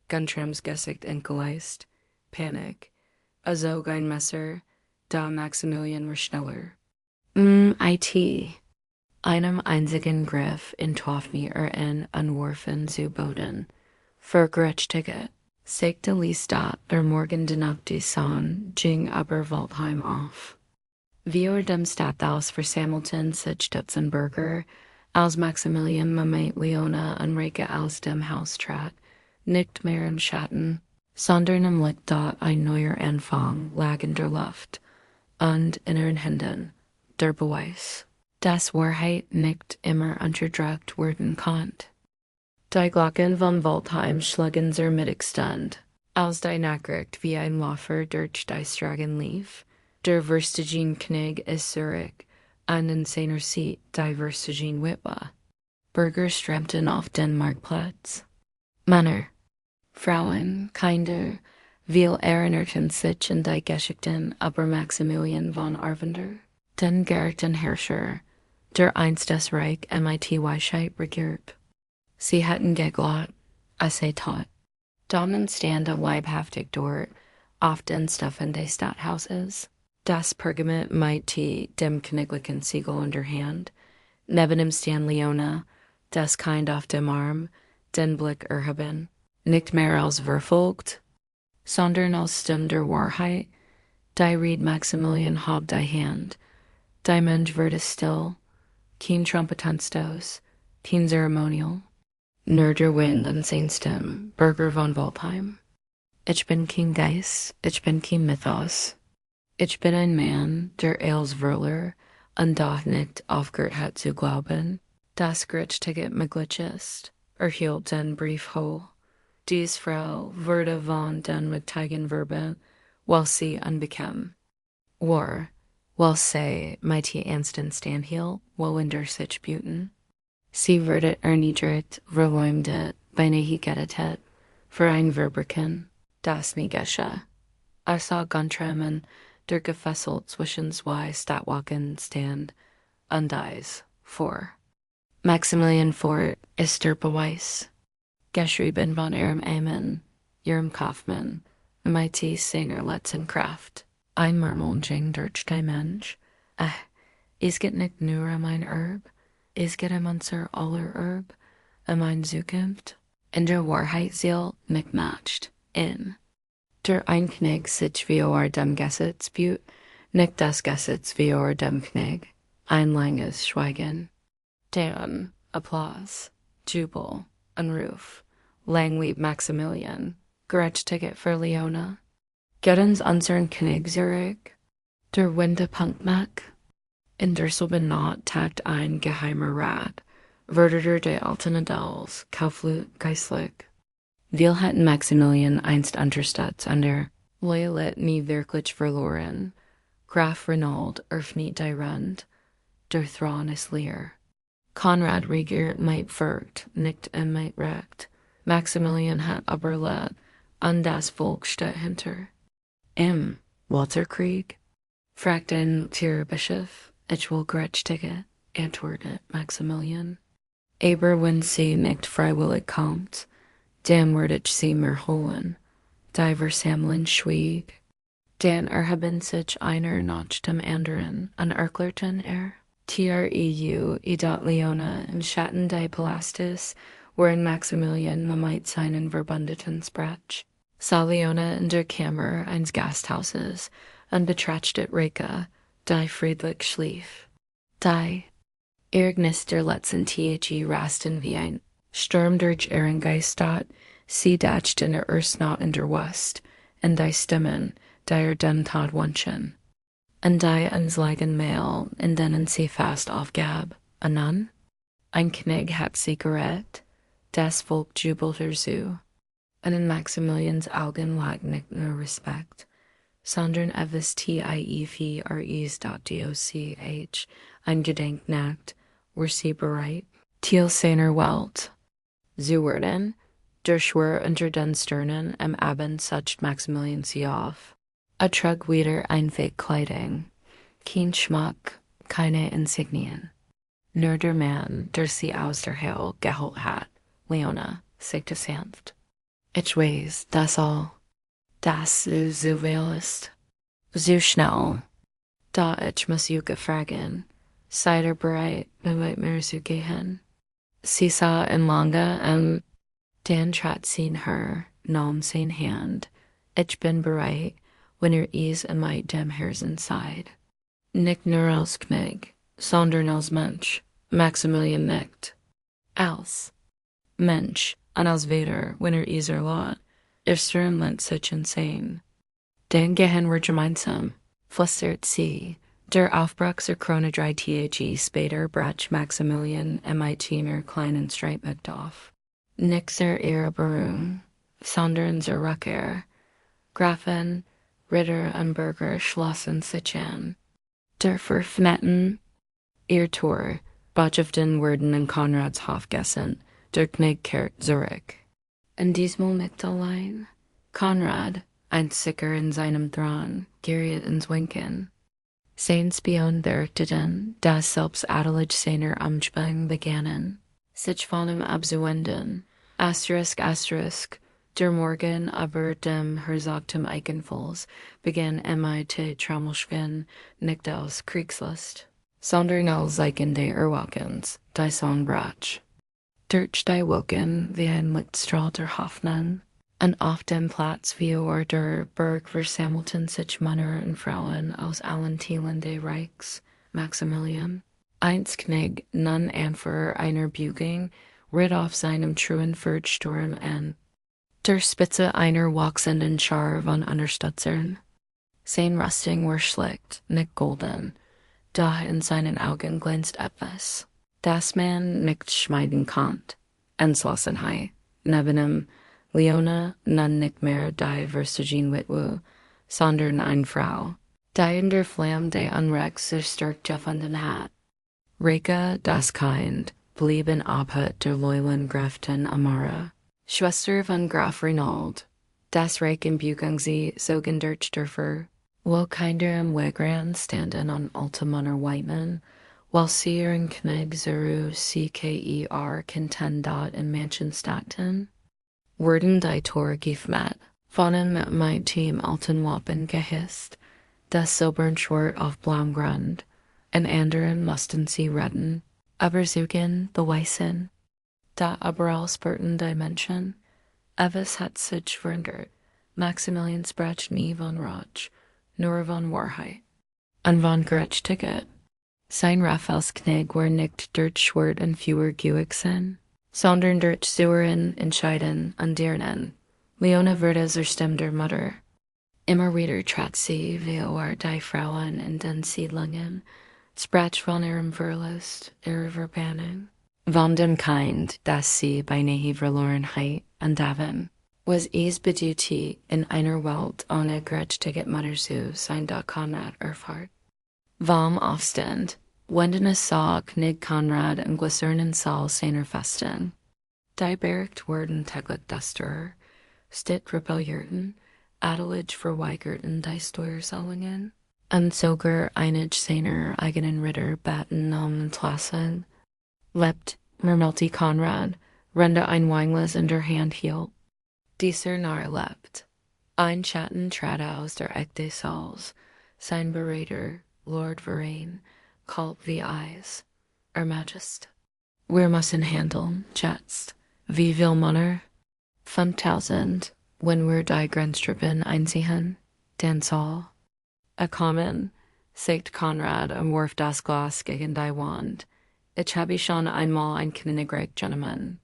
Guntrams Gesicht entgleist. Panik. Also ein Messer, da Maximilian war schneller. IT. Einem einzigen Griff entwarf mir in Anworfen zu Boden. Vergerechtigt, sagte Liesda, der Morgen danach die Sonne, ging aber Waldheim auf. Wir dem Stadthaus versammelten sich Dutzend Bürger, als Maximilian mit Leona und Reike aus dem Haus trat, nicht mehr im Schatten, sondern im Licht dort ein neuer Anfang lag in der Luft, und in ihren Händen, der Beweis, dass Wahrheit nicht immer unterdrückt werden kann. Die Glocken von Waldheim schlugen zur Mittagstund, als die Nachricht wie ein Laufer durch die Straßen lief. Der verstigen König ist zurück, und in seiner Seat die verstigen Witwe. Bürger strömten auf den Marktplatz. Männer, Frauen, Kinder, viel erinnerten sich an die Geschichten über Maximilian von Arvender, den geehrten Herrscher, der einst das Reich mit Weisheit regiert. Sie hatten geglaubt, als tat. Damen standen leibhaftig dort, auf den Stufen des Stadthauses. Das Pergament mit dem königlichen Siegel in der Hand. Neben ihm stand Leona, das Kind auf dem Arm, den Blick erheben. Nicht mehr als verfolgt, sondern als Stimme der Wahrheit. Die riet Maximilian hob die Hand. Die Mensch wurde still. Kein Trompetenstoß, kein Zeremonial. Nur der Wind und sein Stimme, Bürger von Waldheim. Ich bin kein Geist, ich bin kein Mythos. Ich bin ein Mann, der als Wörler und doch nicht aufgehört hat zu glauben. Das Gerechtige möglich ist, hielt den Brief hoch. Dies Frau wurde von den mittigen Verben While sie unbekam. War, while say mighty Anston Stanhill, while winder sich buten. Sie werdet erniedrigt, verleumdet, beinahe gerettet, für ein Verbrechen, das nie geschah. Saw Guntrammen, der gefesselt zwischen zwei Statwachen stand, undies, vor. Maximilian Fort ist der Beweis. Geschrieben von ihrem Amen, ihrem Kaufmann, mighty Singer letzten Kraft. Ein Murmeln durch kein Mensch. Is get nicht nur mein Erb? Is get im unser aller Erb? Mein Zukunft? In der Wahrheit seal nicht matcht. In. Der ein König sich wie dem Gesetz büt, nicht das Gesetz wie dem König. Ein langes Schweigen. Dan, Applaus, Jubel, Unruf, Langweib Maximilian, Gerechtigkeit für Leona. Gettens unseren König Zurück, der Winde Punktmack. In der selben Nacht tagt ein geheimer Rat, Verderter der alten Adels, Kaufleut geistlich. Wir hatten Maximilian einst unterstützt der Loyalit nie wirklich verloren. Graf Renaud erfniet die Rund, der Thron ist leer. Konrad regiert might wirkt, nicht might recht. Maximilian hat aber led, an das Volk steht hinter. Walter Krieg? Fragt ein Tierbischof, ich will gerechtigkeit, antwortet Maximilian. Aber wenn sie nicht freiwillig kommt, dann werd ich sie mir holen. Die versammeln schwieg. Dann erheben sich einer nach dem anderen und erklärten Treu, dat Leona im Schatten des Palastes, worin Maximilian might seinen Verbündeten sprach, sah Leona in der Kammer eines Gasthauses und betrachtet Reka, die friedlich schlief. Die Ergnis der letzten Tage rasten wie ein Sturm durch ihren Geiststadt, sie dachten erst not in der West, und die Stimmen, die den Tod wünschen. Und die uns liegen Mail, in denen sie fast aufgab. Anan? Ein König hat sie gerettet, das Volk jubelte so. Und in Maximilians Augen lag nicht nur Respekt, sondern etwas tiefres.doch, ein Gedenknacht, were sie bereit, til seiner Welt. So werden, der Schwur unter den Sternen am Abend sucht Maximilian sie auf. Trug wieder einweg Kleidung, kein Schmuck, keine Insignien. Nur der Mann, der sie aus der Hölle geholt hat, Leona, sagte sanft. Ich weiß, das all, das du so willst. So schnell. Da ich muss Juke fragen, seid ihr bereit, mit mir zu gehen? Sie sah in lange, dann trat sie in her, nahm sein Hand. Ich bin bereit, wenn is in my dem Herzen seid. Nicht nur als König, sondern als Mensch, Maximilian nicht. Als Mensch, und als Vater, wenn is erlaubt, Lent sich insane. Den gehen wir gemeinsam, flüstert sie. Der Aufbruch zur Krone 3 Tage später brach Maximilian mit einer kleinen Streitmacht auf. Nicht zur ihrer Berührung, sondern zur Rückkehr. Grafen, Ritter und Bürger schlossen sich an. Der Verfnetten, ihr Tor, Botschaften wurden in Konrads Hof gegessen, der König kehrt zurück. In diesmal nicht allein. Konrad, ein Sicker in seinem Thron, geriet ins Winken. Sein Spion berichteten, dass selbst adelig seiner Amtsbang begannen, sich von ihm abzuwenden. Asterisk, der Morgen aber dem herzogtum Eichenfalls begann mit Trommelschwingen nicht aus Kriegslust, sondern als Zeichen der Erwachens, die Song brach. Durch die Wolken wie ein Lichtstrahl der Hoffnung, und auf dem Platz wie der Berg versammelten sich Männer und Frauen aus allen Teilen des Reichs, Maximilian. Einst König, nun Anführer einer Bewegung, ritt auf seinem truen Pferdsturm an. Der Spitze einer wachsenden Schar von Unterstützern. Sein Rüstung war schlicht, nicht golden, da in seinen Augen glänzt etwas, das man nicht schmeiden konnte. Entschlossenheit. Neben ihm Leona, nun nicht mehr die Verstogene Witwe, sondern eine Frau, die in der Flamme des Unrechts sich stark gefunden hat. Reka, das Kind, blieb in Obhut der Leulen Gräfin Amara, Schwester von Graf Reinald. Das Reich in Bugung sie sogen Dörfer, wo Kinder im Wegrand standen an Altemanner Whiteman, while sie ihren Knig Zuru CKER contendat in Manchen Worden die Tor gifmet, vonen mit mein Team alten Wappen gehisst, das silbern Schwert auf Blaugrund, en anderen mussten sie retten, aber suchen the Weißen, da überall spurten die Menschen. Evis hat sich verändert, Maximilian sprach nie von Rauch, nur von Wahrheit, und von Gerechtigkeit. Sein Raphaels Knig war nicht durch Schwert und Feuer gewachsen, sondern durch Sauren, Entscheiden und Dirnen. Leona wurde zur Stimme der Mutter. Immer wieder trat sie, wie die Frauen in den Siedlungen, sprach von ihrem Verlust, ihrer Verbannung. Von dem Kind, das sie beinahe Verlorenheit entdecken, was es bedeutete, in einer Welt ohne Gerechtigkeit Mutter zu sein, da Konrad erfahrt. Vom Aufstand, wenden es sah Knig Konrad und Glycernen Saal seiner Festen. Die Bergt wurden täglich Duster, Stitt rebellierten, Adelige verweigerten die Steuerzahlungen, und sogar einige seiner eigenen Ritter baten Entlassung. Lebt, murmelte Konrad, rende ein Weinglas in der Hand hielt. Dieser Narr lebt. Ein Schatten trat aus der Eck des Saals, sein Berater, Lord Verein, kalt wie Eis, Majest. Wir müssen handeln, jetzt. Wie will Mutter? 5000, wenn wir die Grenztruppen einsehen, den Saal. Kommen, sagt Konrad und warf das Glas gegen die Wand. Ich habe schon einmal ein Königreich genommen.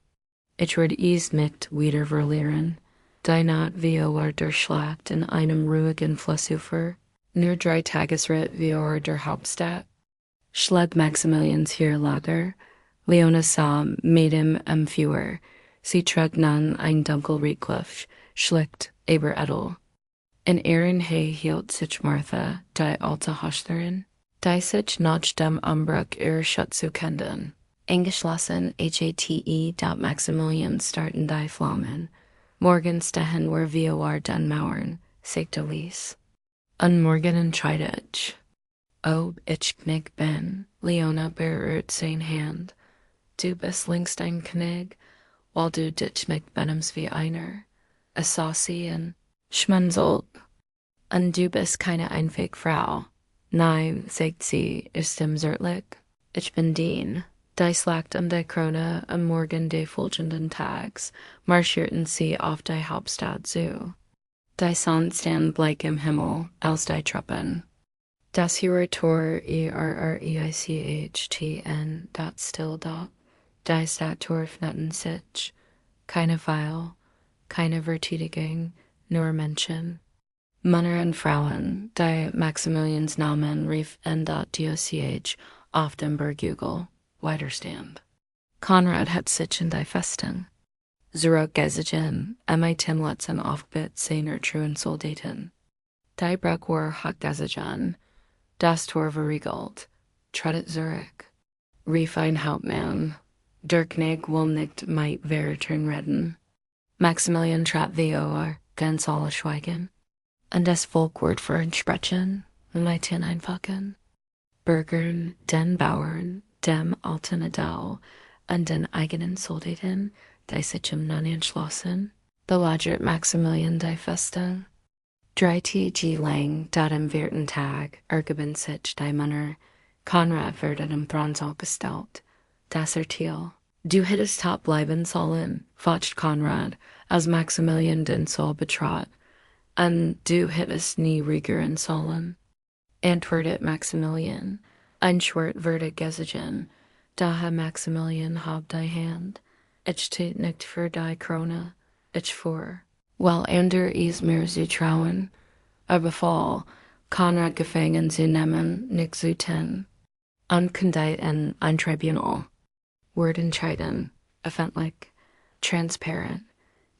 Ich werde es nicht wieder verlieren. Die Nacht wie der Schlacht in einem ruhigen Flussufer, nur 3 Tagesritt wie der Hauptstadt. Schlägt Maximilians hier Lager, Leona sah mit ihm Feuer. Sie trug nun ein Dunkelriedkluft, schlicht, aber edel. In ihren Hee hielt sich Martha, die alte Hostlerin, die sich nach dem Umbruch ihrer Schutz zu kennen. Eingeschlossen HATE dat Maximilian starten die Flammen. Morgens dahin war wir den Mauern, sagte Lise. Und morgen entscheide ich. Ob ich Knig bin, Leona berührt sein Hand. Du bist längst ein Knig, weil du dich nicht benimmst wie einer. Saucy und schmunzelt. Und du bist keine einfache Frau. Nein, sagt sie, ist ihm zärtlich. Ich bin Dean. Die Schlacht die Krone am Morgen des folgenden Tags marschierten sie auf die Hauptstadt zu. Die Sonne stand bleich im Himmel als die Truppen. Das hohe Tor ERREICHTN dat still dort. Die Stadttor öffneten sich. Keine Pfeil, keine Verteidigung, nur Menschen. Männer und Frauen, die Maximilians Namen rief in dat DOCH auf dem Berghügel. Widerstand. Konrad hat sich in die Festen. Zurückgezogen, Timlets aufgebit seiner treuen Soldaten. Die Brücke war hochgezogen, das Tor verriegelt, trat zurück. Rief ein Hauptmann, der Knig will nicht mit Vertern reden. Maximilian trat vor, ganz alle schweigen. Und das Volk wird für ihn sprechen, mit einfachen. Bürgern, den Bauern, dem alten Adel und den eigenen Soldaten, die sich im Nun entschlossen, belagert Maximilian die Festung. 3 Tage lang, dat am 4. Tag, ergeben sich die Männer. Konrad wird im Thronsaal gestellt. Das Thiel. Du hättest top bleiben sollen, fatscht Konrad, als Maximilian den Saal betrat. Und du hättest nie regieren sollen. Antwortet Maximilian. Ein Schwert wurde gezogen, daher Maximilian hab die Hand. Ich tät nicht für die Krone, ich fuhr, weil ander es mir zu trauen, befahl, Konrad gefangen zu nehmen, nicht zu tun. Ankündigt in ein Tribunal. Word entscheiden, öffentlich, transparent,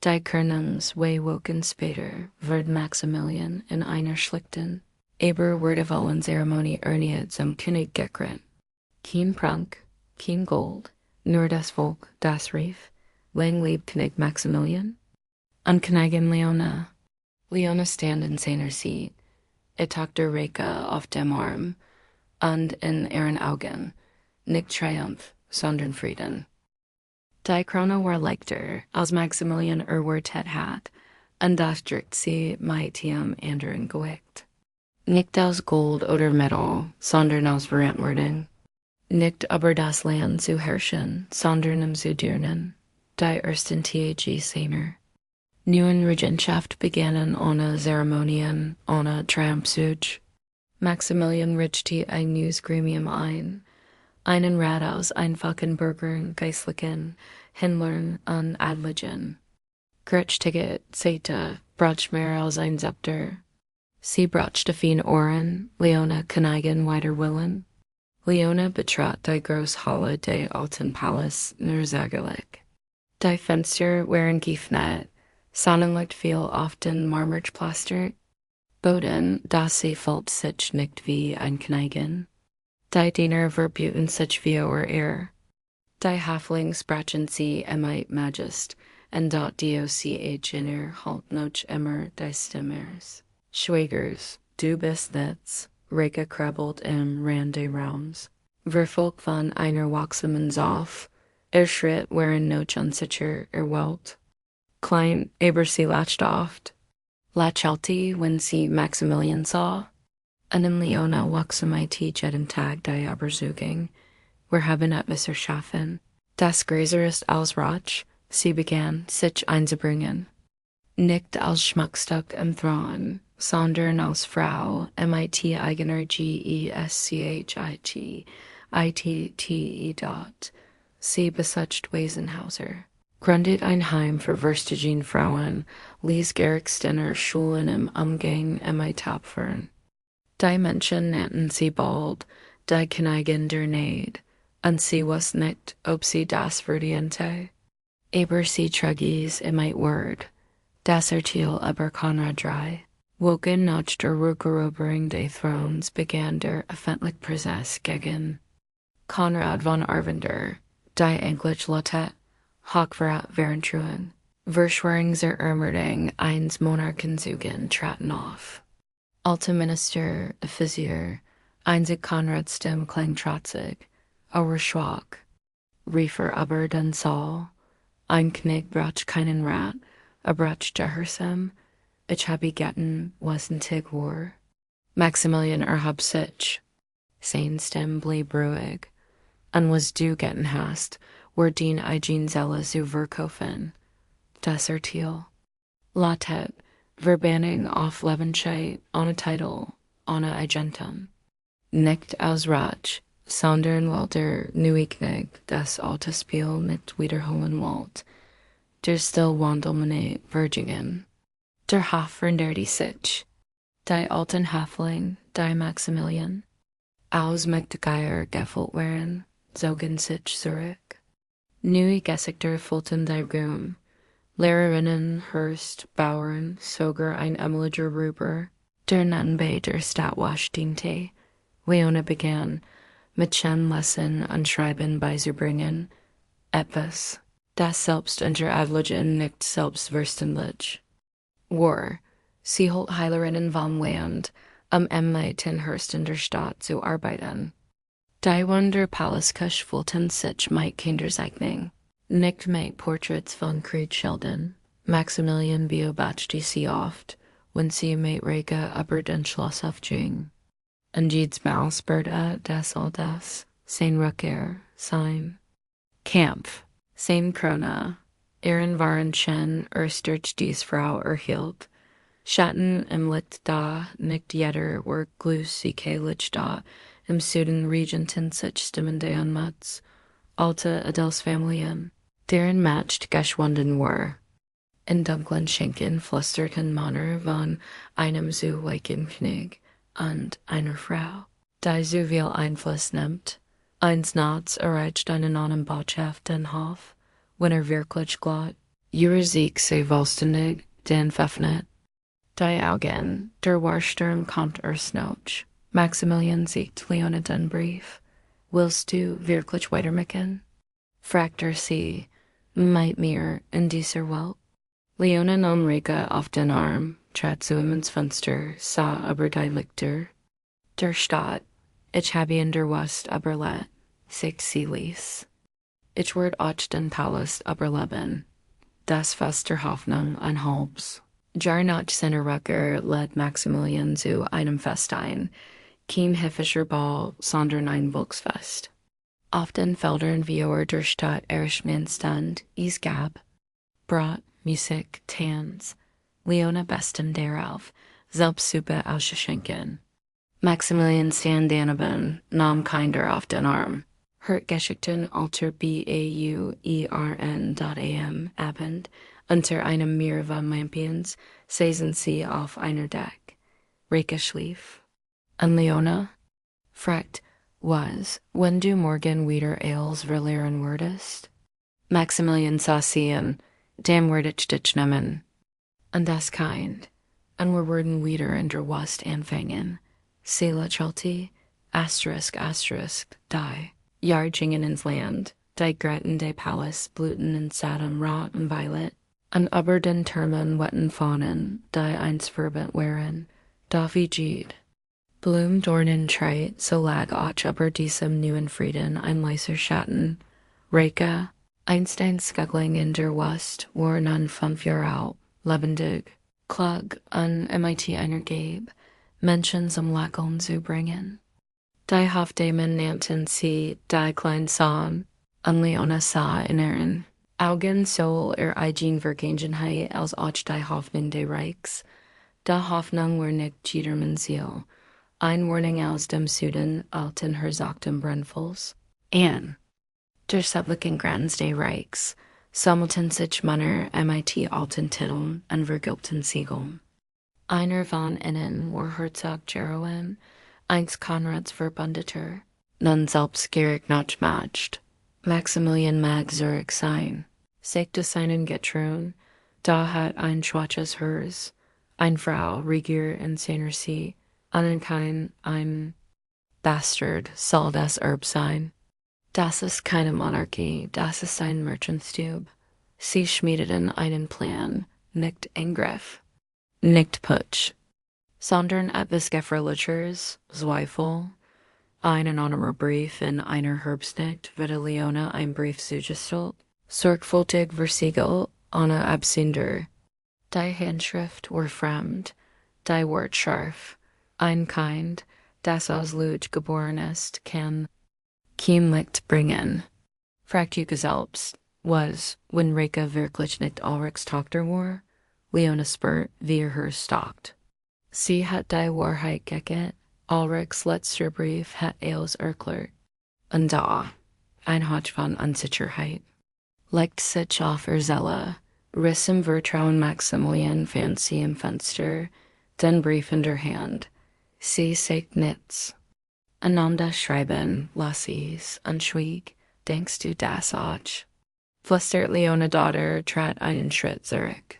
Die Kernungswehwoken später wird Maximilian in einer schlichten, aber würdevollen Zeremonie zum König gekrönt. Kein Prunk, kein Gold, nur das Volk, das rief, lang lebe König Maximilian? Und Königin Leona. Leona stand in seiner Seat, tog der Reka auf dem Arm, und in ihren Augen, nicht Triumph, sondern Frieden. Die Krone war leichter, als Maximilian Wort hat, und das drückt sie mit ihrem anderen Gewicht. Nicht aus Gold oder Metall, sondern aus Verantwortung. Nicht über das Land zu herrschen, sondern zu dienen. Die ersten Tage seiner neuen Regentschaft begannen ohne Zeremonien, ohne Triumphzug. Maximilian richtete ein neues Gremium ein, einen Rat aus einfachen Bürgern, Geistlichen, Händlern und Adligen. Gerechtigkeit Zeta braucht mehr als ein Zepter. Sie brauchte viele Ohren, Leona Königin wider Willen. Leona betrat die Großhalle des alten Palais nur zärtlich. Die Fenster waren geöffnet, Sonnenlicht fiel auf den Marmorpflaster, Boden, dass sie fühlt sich nicht wie ein Königin. Die Diener verbieten sich wie Die Halflings brachen sie mit Majest, und dort Dio in ihr halt noch immer die Stimmers. Schwägers, du bist nichts, Reka krabbelt im Rand des Raums. Verfolgt von einer wachsamen Zoff, Schritt waren noch unsicher, Welt. Klein, aber sie lachte oft. Lachelte, wenn sie Maximilian sah. Und in Leona wachsamite jeden Tag die Überzeugung, wir haben etwas erschaffen. Das Größer ist als Rauch, sie begann, sich einzubringen. Nicht als Schmuckstück im Thron, sondern als Frau, mit eigener Geschchichte, dort. Sie besucht Waisenhäuser, gründet ein Heim für verständige Frauen, ließ Gerichtsdiener schulen im Umgang mit Tapfern. Die Menschen nannten sie bald die Königin der Neid, und sie wusste nicht, ob sie das verdiente. Aber sie trug es mit Wort, das Urteil über Konrad III. Woken nach der Rückeroberung des Throns begann der öffentliche Prozess gegen Konrad von Arvender, die Englisch Lotte, Hochverrat Verantruhen. Verschwörungsermordung eines Monarchenzugen traten auf. Alte Minister, Offizier, einzig Konrads Stimme klang trotzig, aber schwach. Riefer aber den Saal, ein König braucht keinen Rat, braucht gehorsam, ich habe getten, was ein Tig war. Maximilian erhob sich, sein Stimme blieb ruhig, und was du getten hast, war den eigen Zelle zu verkaufen. Das Urteil. Latet, Verbanning auf Lebenszeit, ohne Titel, ohne Agentum. Nicht aus Rauch, sondern weil der neue König das alte Spiel nicht wiederholen wollte. Der stillwandelnde Virgin. Der Hof veränderte sich. Die alten Häftling, die Maximilian, aus mit Geier gefüllt waren, zogen sich zurück. Neue Gesichter füllten die Raum. Lehrerinnen, Hurst, Bauern, sogar ein Emiliger Ruber, der nebenbei der Stadtwache diente. Leona begann, Mädchenlesen und Schreiben beizubringen, etwas, das selbst unter Adligen nicht selbstverständlich war. Sie holt Heilerinnen vom Land, mit den Hurst in der Stadt zu arbeiten. Die Wunder Palasküche fühlten sich mit Kinderzeichnung. Nicht mit Portraits von Kriegschildern. Maximilian beobachtete sie oft, wenn sie mit Reka über den Schloss aufging. Und jedes Mal spürte das all das, sein Rückkehr, sein Kampf, sein Krone, ihren waren schon durch dies Frau erhielt. Schatten im Licht da, nicht jeder war glühselig da, im Süden regenten sich stimmende Anmats, alte Adelsfamilien, deren matcht geschwunden war. In dunklen Schenken flüsterten Männer von einem so weichen König und einer Frau, die so viel Einfluss nimmt. Eins Nachts erreicht eine Botschaft den Hof, wenn wirklich glaubt. Ihr Schicksal Veränderte den Verfnet. Die Augen, der Warsturm kommt Noch. Maximilian siegt Leona den Brief. Willst du wirklich weitermachen? Fragt sie, meint mir in dieser Welt? Leona nahm Rika auf den Arm, trat zu ihm ins Fenster, sah aber die Lichter. Der Stadt, ich habe in der West überlebt, sagt sie ließ. Ich werd auch den Palast überleben. Das Fest der Hoffnung ein halbs. Jahr nach seiner Rückkehr lädt Maximilian zu einem Fest ein, kein höfischer Ball, sondern ein Volksfest. Auf den Feldern wie der Stadt herrscht man stand, es gab Brot, Musik, Tanz, Leona besten darauf, selbst Suppe ausgeschenken. Maximilian stand daneben, nahm Kinder auf den Arm. Geschichten alter BAUERN.am Abend, unter einem Meer von Lampions, saßen sie auf einer Deck. Rika schlief. Und Leona? Fragt, was, wenn du morgen wieder Ales verlieren würdest? Maximilian sah sie an, dem werd ich dich nehmen. Und das kind. Und wir würden wieder in der West anfangen. Sela Chalti, die. Jahr gingen ins Land, die Gretten de Palace blühten in Saddam Rot und Violet, und über den Türmen wetten Fahnen, die einst verbent waren, da wie Gied. Blum Dornen treit, so lag auch über diesem neuen Frieden ein leiser Schatten. Rika, Einstein Skugling in der West, war nun 5 Jahre alt, lebendig, klug und MIT einer Gabe, Menschen zum Lächeln zu bringen. Die Hofdamen nannten sie die kleinen Sohn, und Leona sah in ihren Augen soll eigen Vergangenheit als auch die Hoffnung des Reichs. Die Hoffnung war nicht jedermanns Ziel, ein Warning aus dem Süden alten herzogtem Brennfuls. Und der Sublichen Grenz des Reichs sammelten sich Männer MIT alten Titeln und vergilbten Siegeln. Einer von ihnen war Herzog Jeroen, einst Konrads Verbannter, nun selbst gierig nachmacht. Maximilian mag Zurich sein, sagte seinen Getrun, da hat ein schwaches Herz, ein Frau regier in seiner See, kein ein Bastard soll das Erb sein. Das ist keine Monarchie, das ist ein Merchantstube. Sie schmiedeten einen Plan, nicht Angriff, nicht Putsch, sondern etwas Gefährlicheres, Zweifel. Ein anonymer Brief in einer Herbstnacht wurde Leona ein Brief zugestellt, sorgfältig versiegelt, ohne Absender. Die Handschrift war fremd, die Wort scharf. Ein Kind, das aus Lüg geboren ist, kann kein Licht bringen. Fragt ihr selbst, was, wenn Rika wirklich nicht Ulrichs Tochter war? Leona spürt, wie her stalkt. Sie hat die Wahrheit geget, Ulrichs letzter Brief hat Eils erklärt. Und da, ein Hauch von Unsicherheit. Legt sich auf Zelle, riss im Vertrauen Maximilian fand sie im Fenster, den Brief in der Hand. Sie sagt nichts. Einander schreiben, las sie's, und schwieg, denkst du das auch? Flüstert Leona Daughter, trat einen Schritt zurück.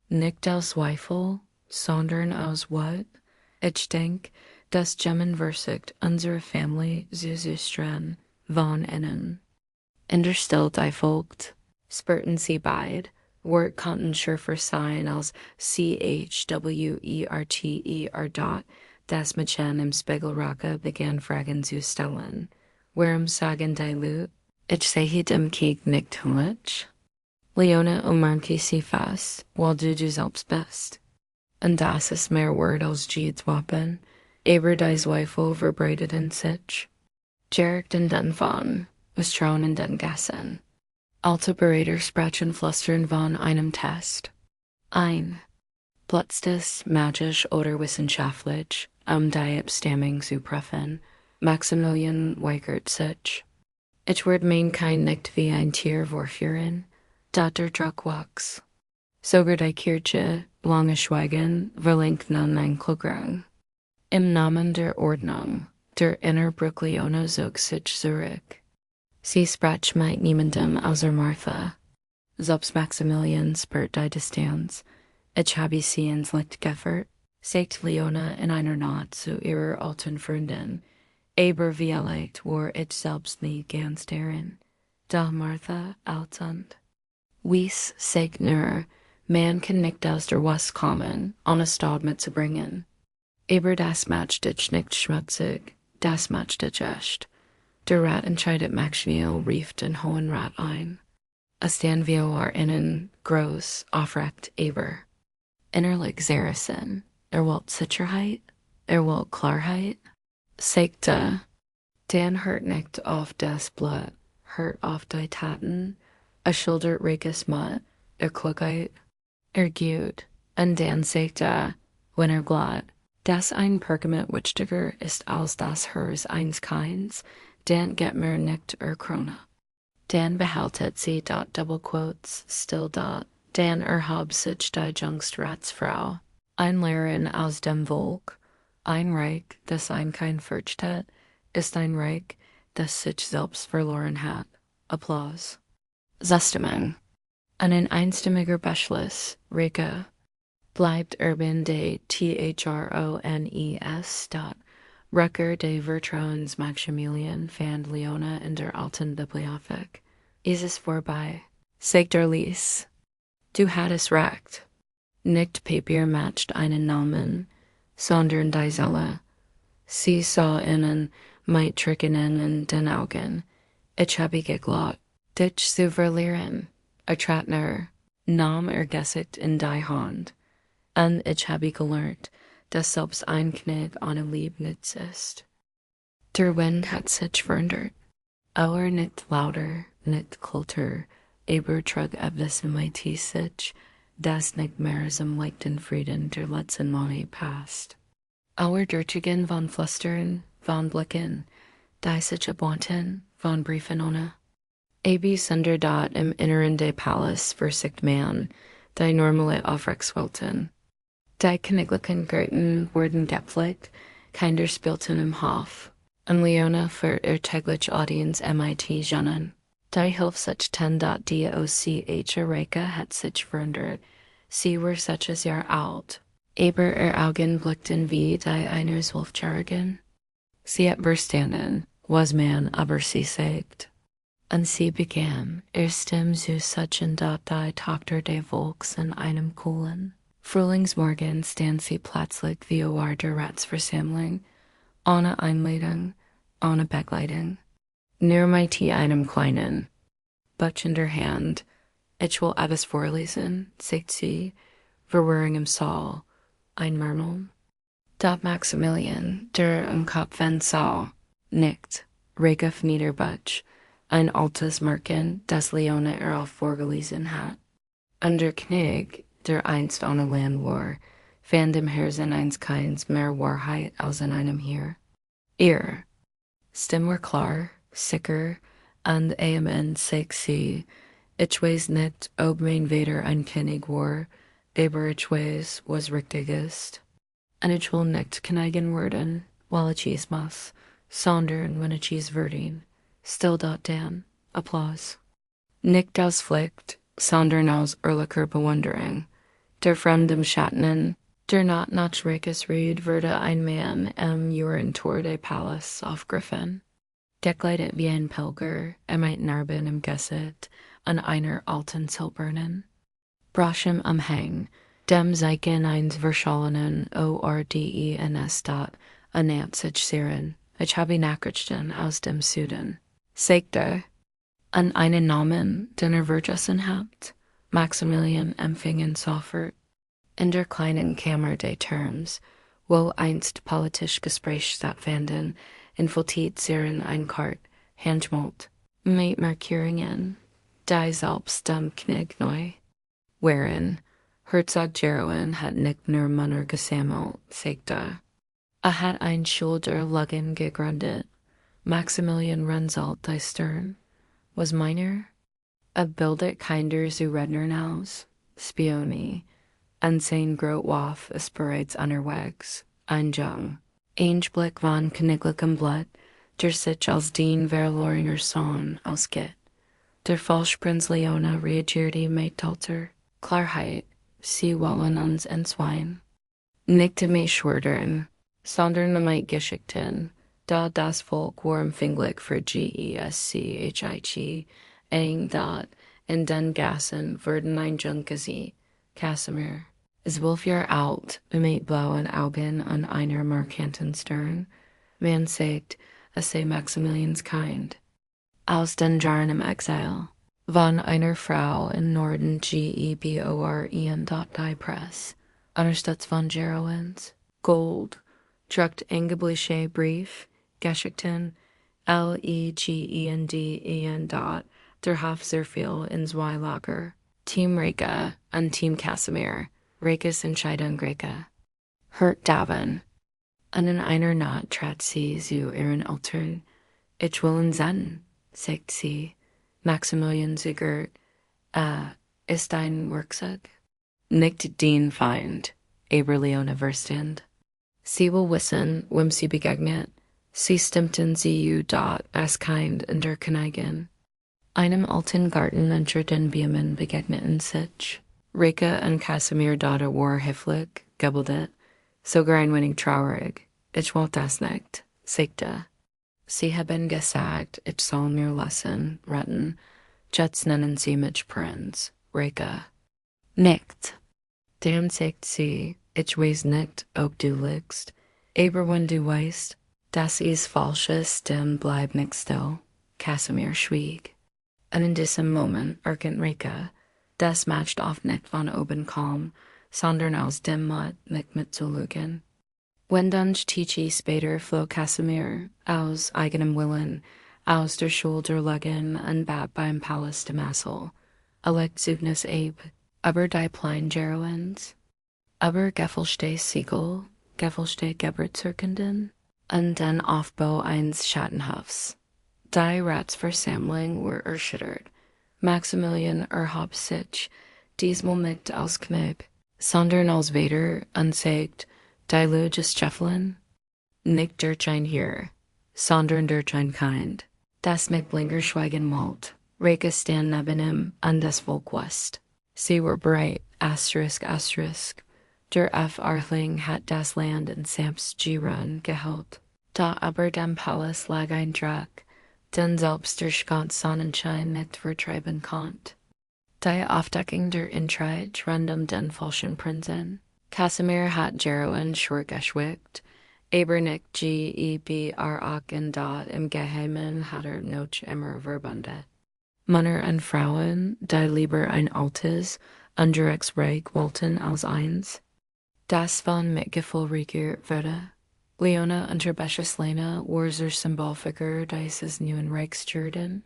Nicht aus Zweifel, sondern aus what? Ich denk, dass Gemmen versigt unsere Familie zu züstern, von innen. In der Stille die folgt, spürten sie beid, Wort konnten schärfer sein als CHWERTER. Das Mädchen im Spiegelrocke begann Fragen zu stellen. Warum sagen die Leute, ich sehe dem Krieg nicht hungrig? Leona umarmte sie fast, weil du selbst bist. Und das ist mehr Wort als Gieds Wappen, aber die Zweifel verbreiteten sich. Jarek den von, was trauen in den Gassen. Alte Berater sprechen flüstern von einem Test. Ein. Plötzlich magisch oder wissenschaftlich, die Abstammung zu prüfen. Maximilian weigert sich. Ich werd mein Kind nicht wie ein Tier vorführen, da der Druck wächst. Sogar die Kirche, lange Schweigen, verlinkt nun ein Klugrang. Im Namen der Ordnung, der Innerbrück Leona zog sich zurück. Sie sprach mit niemandem außer Martha. Selbst Maximilian spurt die Distanz. Ich habe sie ins Licht geführt, sagt Leona in einer Nacht zu ihrer alten Freundin. Aber vielleicht war ich selbst nie ganz darin. Da Martha altend. Wies sagt nur, man kann nicht aus der was kommen, ohne Staub mitzubringen. Aber das macht dich nicht schmutzig, das macht dich echt. Der Rat entscheidet Maxwell rief den hohen Rat ein. Als den wir war innen groß aufrecht aber. Innerlich Saracen, wollt Sicherheit, wollt Klarheit. Sagte, den hört nicht auf das Blut, hört auf die Taten, schildert reiches Mut, Klugheit, Gut, und dann sagte, wenn glatt, das ein Pergament wichtiger ist als das hers eins keins, dann get mir nicht Krone. Dan behaltet sie dot double quotes, still dot, dan hab sich die Jungstratsfrau. Ein Lehren aus dem Volk, ein Reich, das ein kein Furcht hat, ist ein Reich, das sich selbst verloren hat. Applaus. Zustimmung. Einen einstimmiger Beschluss, Rika, bleibt urban de Thrones dot, Rucker de Vertrauens Maximilian fand Leona in der alten Bibliothek. Es vorbei. Sagt der Lies. Du hattest recht. Nicht Papier matcht einen Namen, sondern die Seele. Sie sah innen, mit Trickenen in den Augen. Ich habe geglaubt, dich zu verlieren. Tratner, Nam gesset in die Hand. Und ich habe gelernt, dass selbst ein Knig ohne Liebe nichts ist. Der Wind hat sich verändert. Auer nicht lauter, nicht kulter, aber trug etwas in mein sich, das nicht mehr zum leichten Frieden der letzten Monate passt. Auer Dürtigen von Flüstern, von Blicken, die sich abwanten, von Briefen ohne. Abi sunder dot im Inneren des Palace versicht man, die normale Aufrechtswelten. Die königlichen Gärten wurden gepflegt, Kinder spielten im Hof, und Leona für ihr täglich Audienz mit Jannen. Die Hilfsrichten dot DOCH Reika hat sich verändert, sie war 6 Jahre alt, aber ihr Augen blickten wie die eines 12-Jährigen. Sie hat verstanden, was man aber sie sagt. Und sie begann, ihr Stimme zu suchen dot die Tochter des Volks in einem coolen Frühlingsmorgen stand sie plötzlich wie der Ratsversammlung, ohne Einleitung, ohne Begleitung. Nur mit einem kleinen Buch in der Hand. Ich will etwas vorlesen, sagt sie, verwirring im Saal, ein Murmeln. Da Maximilian, der im Kopf sah, nickt, regaf niederbuch, ein altes Märchen, das Leona auch vorgelesen hat. Und der König, der einst ohne Land war, fand im Herzen eins keins mehr Wahrheit als in einem hier. Ihr Stimme war klar, sicher, und Amen sagt sie, ich weiß nicht, ob mein Vater ein König war, aber ich weiß, was richtig ist. Und ich will nicht Königin werden, weil ich es muss, sondern wenn ich es werden. Still dot dann, Applaus. Nicht aus Pflicht, sondern aus ehrlicher Bewunderung. Der fremdem Schatten, der not nachreiches Ried würde ein Mann Juren Tor des Palace aufgriffen. Dekleidet wie ein Pilger, mit Narben im Gesset, an einer alten Silbernen. Braschem am Hang, dem Zeichen eins verschollenen ORDENS dot, ernährt sich Siren, ich habe Nachrichten aus dem Süden. Sagte, an einen Namen, den vergessen habt, Maximilian empfingen sofort. In der kleinen Kammer des Turms, wo einst politisch Gespräch stattfanden, infiltriert Siren ein Kart, handschmalt, mit Markierungen, die selbst dem Knig neu. Wherein, Herzog Jeroen hat nicht nur Männer gesammelt, sagte. Hat ein Schulterlagen gegründet. Maximilian Rensalt die Stern. Was meiner? Bildet Kinder zu Rednernaus, Spioni, und sein Grotwaf ist bereits unterwegs, ein Jung. Blick von königlichem Blut, der sich als den verlorener Sohn ausgeht. Der Volksprins Leona reagierte metalter, Klarheit, sie wollen uns entzweien. Nicht mehr schwördern, sondern mit Geschichten, da das Volk war empfänglich für Geschich, eng dat, in den Gassen wurden ein Junkesie, Casimir, 12 Jahre alt, mit blauen Augen und einer markanten Stirn. Man sagt, sei Maximilians kind. Aus den Jahren im Exil, von einer Frau in Norden geboren die Press, unterstützt von Gerowens, Gold, druckt engebliche Brief, Geschichten, legenden der Hof sehr viel in zwei Lager, Team Reka und Team Casimir, Rekas Entscheidung Reka. Hört Davon. Und in einer Nacht trat sie zu ihren Eltern. Ich will ihn sehen, sagt sie. Maximilian zögert. Ist dein Werkzeug? Nicht den Feind, aber Leona verstand. Sie will wissen, wem sie begegnet. Sie stimmten sie dort als kind in der Königin. Einem alten Garten unter den Bäumen begegneten sich. Reka und Casimir Daughter war höflich, gebildet, sogar ein wenig traurig. Ich wollte das nicht, sagte. Sie haben gesagt, ich soll mir lassen, retten. Jetzt nennen sie mich Prinz, Reka. Nicht. Dem sagt sie, ich weiß nicht, ob du liegst, aber wenn du weißt, dass es falsch ist, dann bleib nicht still. Casimir schwieg. Und in diesem Moment erkennt Reka, das matcht oft nicht von oben kaum, sondern aus dem Mut nicht mitzulügen. Wenn dann Tichi später floh Casimir, aus eigenem Willen, aus der Schulter legen und bat beim Palast de Massel. Zugnis aber die Plein Gerowens, aber Geffelste Siegel, Geffelste Geburtsurkunden, und den Aufbau eines Schattenhofs. Die Ratsversammlung war erschüttert. Maximilian erhob sich, diesmal nicht als Knecht, sondern als Vater und sagt, die Lüge ist Scheffelin, nicht durch ein Heer, sondern durch ein Kind, das mit länger schweigen wollt. Reka stand neben ihm und das Volk wusste. Sie war bereit, ***. Der Arthling hat das Land in Sams Giron geholt. Da aber dem Palast lag ein Drack, den selbst der Schkanz Sonnenschein nicht vertreiben konnte. Die Aufdeckung der Intrigue rund den falschen Prinzen. Casimir hat Gerowen schwer geschwickt, aber nicht gebrochen dort im Geheimen hat noch immer verbündet. Männer und Frauen, die lieber ein altes, anderes Reich wollten als eins, das von Mitgefühl regiert wurde. Leona und Verstoßene war der Symbolfigur dieses neuen Reichs geworden.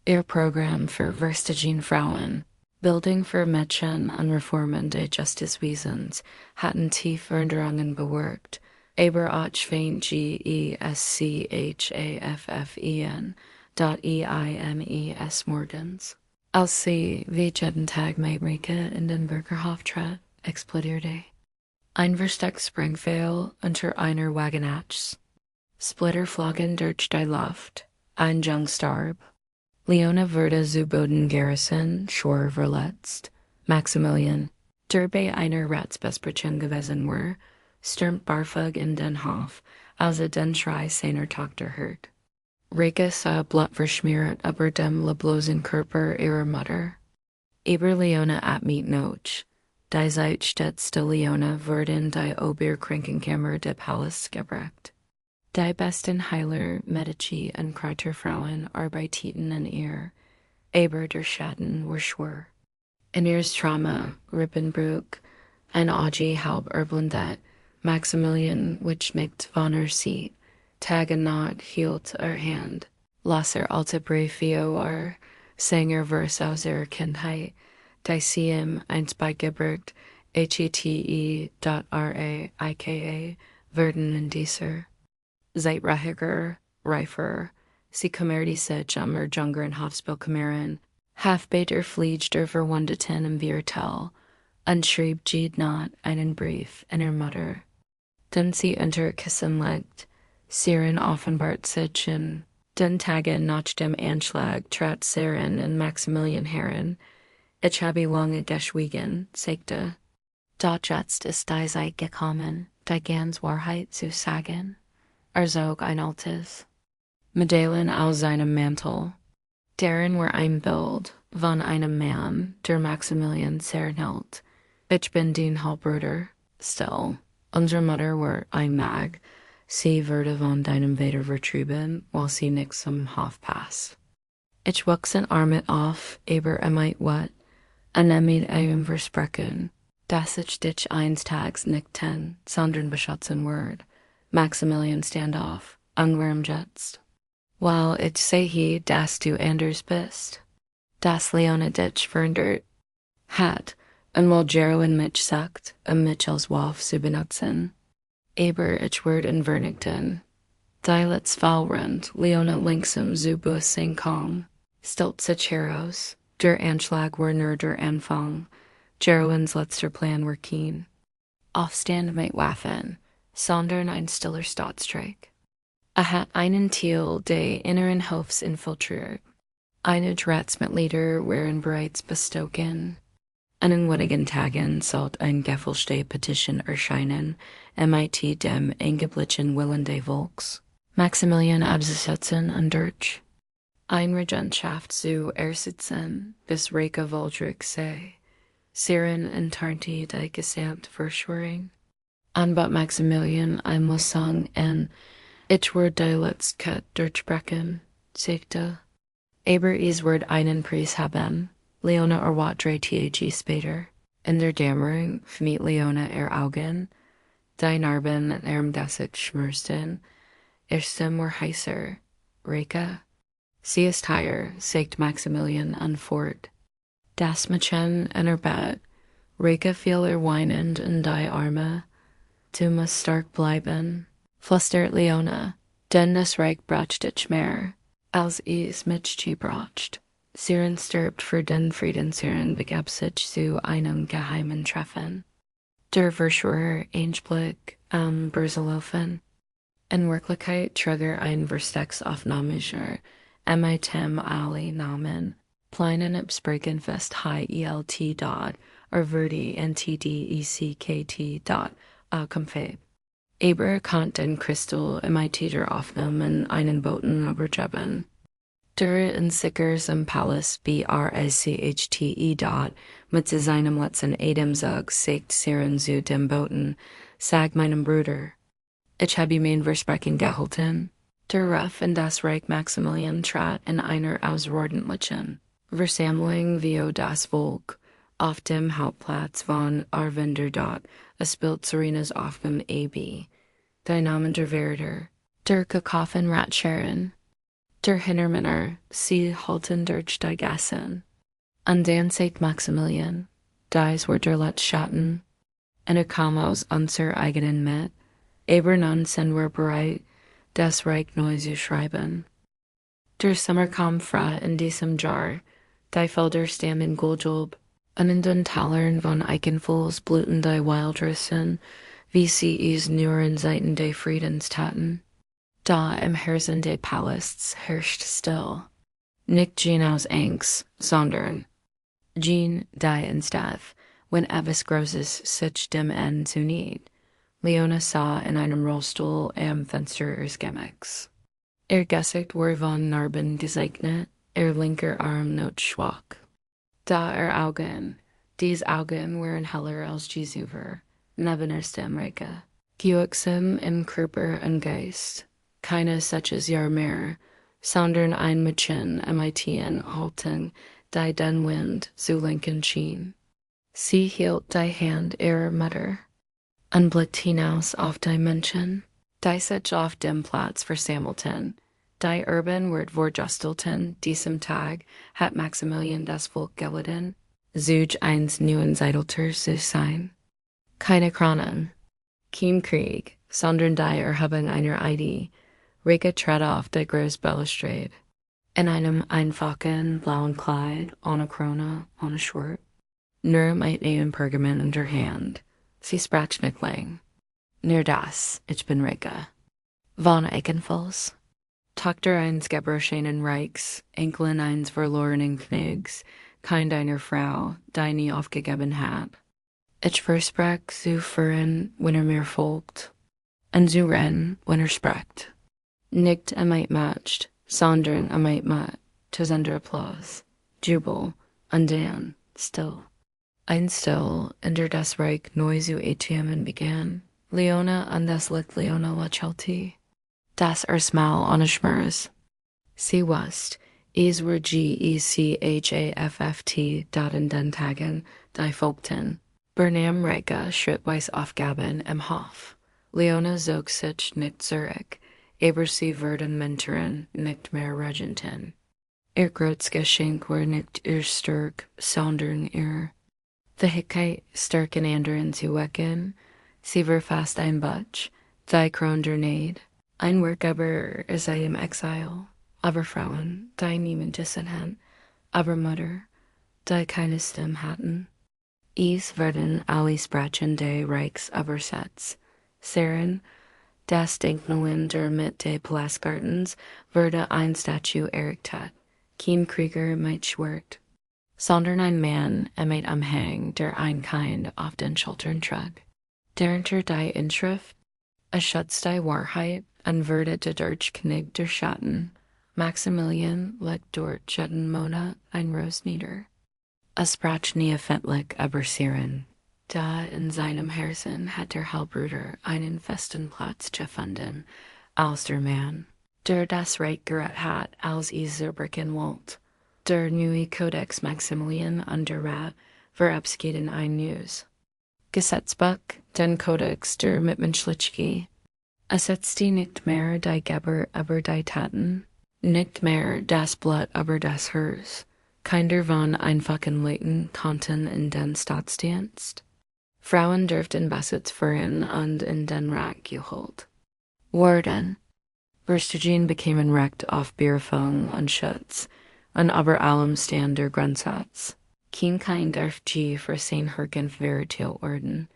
Ihr Programm für verstehen Frauen, Bildung für Mädchen und Reformen des Justizwesens hatten tief Veränderungen bewirkt, aber auch fein GESCHAFFEN.EIMES morgens. Als sie wie jeden Tag mit Reka in den Bürgerhof trat, explodierte. Ein Versteck Springfehl unter einer Wagenachs. Splitter flogen durch die Luft. Ein Jung starb. Leona wurde zu Boden gerissen, schwer verletzt. Maximilian, der bei einer Ratsbesprechung gewesen war, stürmt barfuß in den Hof, als den Schrei seiner Tochter hört. Reka sah blutverschmiert über dem leblosen Körper ihrer Mutter. Aber Leona atmet noch. Die Zeitstätte Leona wurde in die Oberkrankenkammer des Palastes gebracht. Die besten Heiler, Medici und Kräuterfrauen arbeiteten in ihr, aber der Schaden war schwer. In ihr Trauma, Rippenbruch, ein Auge halb erblindet, Maximilian, which nicht von ihr sieht, Tag und Nacht hielt Hand, las alte Briefe war, sang Vers aus ihrer Kindheit, die sie ihm einst beigebracht, hete.raika, werden in dieser. Seit reifer, sie kümmerte sich jüngeren Hofspielkameraden, half-beter fliegt verwundeten im Viertel, und schrieb jede Nacht einen Brief an ihre Mutter. Den sie unter Kissen legt, Siren offenbart sich in Den Tagen nach dem Anschlag trat Seren und Maximilian heran. Ich habe lange geschwiegen, sagte. Doch jetzt ist die Zeit gekommen, die ganz Wahrheit zu sagen. Zog ein altes Medaillen aus seinem Mantel. Darin war ein Bild von einem Mann, der Maximilian Seren hielt. Ich bin dein Halbbruder, still. Unsere Mutter war ein Mag. Sie wurde von deinem Vater vertrieben, weil sie nichts zum Hof passt. Ich wuchs in Armut auf, aber might wat, und mit einem Versprechen, dass ich dich eines Tages nicht ten, sondern beschützen werde. Maximilian stand auf, unwarm jetzt. Weil ich sehe, dass du anders bist. Dass Leona dich verändert hat, und weil Jeroen mich sagt, mich als Wolf zu benutzen. Aber ich werde in Vernichten. Die letzte Fallrund, Leona linksam zu Bus Kong. Stolze Cheros, der Anschlag war nur der Anfang. Jeroens letzter Plan war keen. Aufstand mit Waffen, sondern ein stiller Staatsstreik. Hat einen Teil der inneren Hofs infiltriert. Einige Ratsmitglieder waren bereits bestochen. An den wenigen Tagen sollte ein Gefälligkeitspetition erscheinen, mit dem angeblichen Willen des Volks, Maximilian abzusetzen und durch eine Regentschaft zu ersetzen, bis Reika Voldrich sei. Seren enttarnte die gesamte Verschwörung. Anbat Maximilian ein muss sagen, und ich werde die letzte durchbrechen, sagte. Aber es wird einen Preis haben. Leona wat 3 Tage später. In der Dämmerung vermied Leona Augen. Die Narben das ich schmürsten. Stem war heißer. Reika. Sie ist hier, sagt Maximilian an fort. Das Mädchen in Bett. Reika fiel weinend in die Arme. Du musst stark bleiben, flüstert Leona, denn das Reich braucht dich mehr, als es mich gebraucht. Seren stirbt für den Frieden. Seren begab sich zu einem geheimen Treffen. Der Verschwörer Einblick am Börselaufen. In Wirklichkeit trug ein Verstecksaufnahmischer, mit alle Namen, pleinen Absprechen fest HILT dot, verdi NTDECKT dot, Kampfe. Aber konnte den Christel mit der Aufnahme einen Boten übergeben. Der in Sickers im Palace BRSCHTE dot, mit seinem letzten Atemzug sagt Seren zu dem Boten, sag meinem Bruder. Ich habe mein Versprechen gehalten. Der Ruff in das Reich Maximilian trat in einer außerordentlichen Versammlung via das Volk, auf dem Hauptplatz von Arvender dort, es Bild Serenas auf dem AB. Die Namen der Wärter, der Kakophen Ratscheren, der Hintermänner, sie halten durch die Gassen. Und dann sagt Maximilian, dies wird der letzte Schatten, und kam aus unser eigenen Mit, aber nun sind wir bereit, das Reich neu zu schreiben. Der Sommer kam frei in diesem Jahr, die Felder stammen Goldjob, und in den Tälern von Eichenfels blühten die Wildrissen, wie sie es nur in Zeiten des Friedens taten. Da im Herzen des Palasts herrscht still. Nicht Jean aus Angst, sondern Jean die in Staff, wenn etwas Großes sich dem Ende zu need. Leona sah in einem Rollstuhl am Fenster ihres Gemachs. Gesicht war von Narben gesegnet, linker Arm not schwach. Da Augen, dies Augen waren heller als Jesuver, neben Stem Reika. Gewachsen in Körper und Geist, keine solches Jahr mehr, sondern ein Mädchen MITN halten, die den Wind zu lenken schien. Sie hielt die Hand ihrer Mutter und blickte hinaus auf die Menschen, die sich auf dem Platz versammelten. Die Urban wird vorgestalten, diesem Tag hat Maximilian das Volk gelitten, Zuge eines neuen Zeitalters zu sein. Keine Kronen, kein Krieg, sondern die Erhebung einer Idee. Reika trat auf die große Balustrade. In einem einfachen blauen Kleid, ohne Krone, ohne Schwert. Nur mit einem Pergament in der Hand. Sie sprach nicht lang. Nur das, ich bin Reika. Von Eichenfels. Tochter eins Gebroschenen Reichs, Enkelin eins verlorenen Königs, kind einer Frau, die nie aufgegeben hat. Ich versprach zu führen, wenn mir folgt, und zu rennen, wenn spricht. Nicht matcht, sondern mat, zu seiner Applaus, Jubel, und dann, still. Ein still, in der das Reich neu zu atmen begann, Leona und das Licht Leona la Chelti. Das Mal ohne Schmerz. Sie wusst, es were GECHAFFT in den Tagen, die folgten. Bernam Reika schrittweise aufgaben im Hof. Leona zog sich nicht zurück, aber sie wurden Mentoren, nicht mehr Regenten. Ihr Geschenk war nicht ihr Stärk, sondern ihr Fähigkeit, starken anderen zu wecken. Sie war fast ein Butch, die Kron der Neid. Ein Werk aber sei im Exil, aber Frauen, die niemand hatten, aber Mutter, die keine Stimme hatten. Es werden alle Sprachen des Reichs übersetzt. Seren, das Denkmalen der mit des Palastgartens, wurde ein Statue errichtet. Kein Krieger mit Schwert, sondern ein Mann mit Umhang, der ein Kind auf den Schultern trug. Darunter die Inschrift, Schutz die Wahrheit, und wurde der Deutsch König der Schatten. Maximilian legt dort 7 Monate ein Ros nieder. Sprach nie öffentlich über Siren. Da in seinem Herzen hat der Halbbruder einen festen Platz gefunden, als der Mann, der das Reich gerät hat, als es zerbrchen wollt. Der neue Codex Maximilian und der Rat verabschieden ein News. Gesetzbuch, den Codex der Mitmenschlichkeit. Ersetzt die nicht mehr die Geber über die Taten, nicht mehr das Blut über das Herz. Kinder von einfachen Leuten konnten in den Staatsdienst. Frauen dürften Besitz führen und in den Rat geholt worden. Verstehen bekämen Recht auf Bierfang und Schutz, und über allem stand der Grundsatz. Kein Kind darf je für sein Herken verurteilt werden.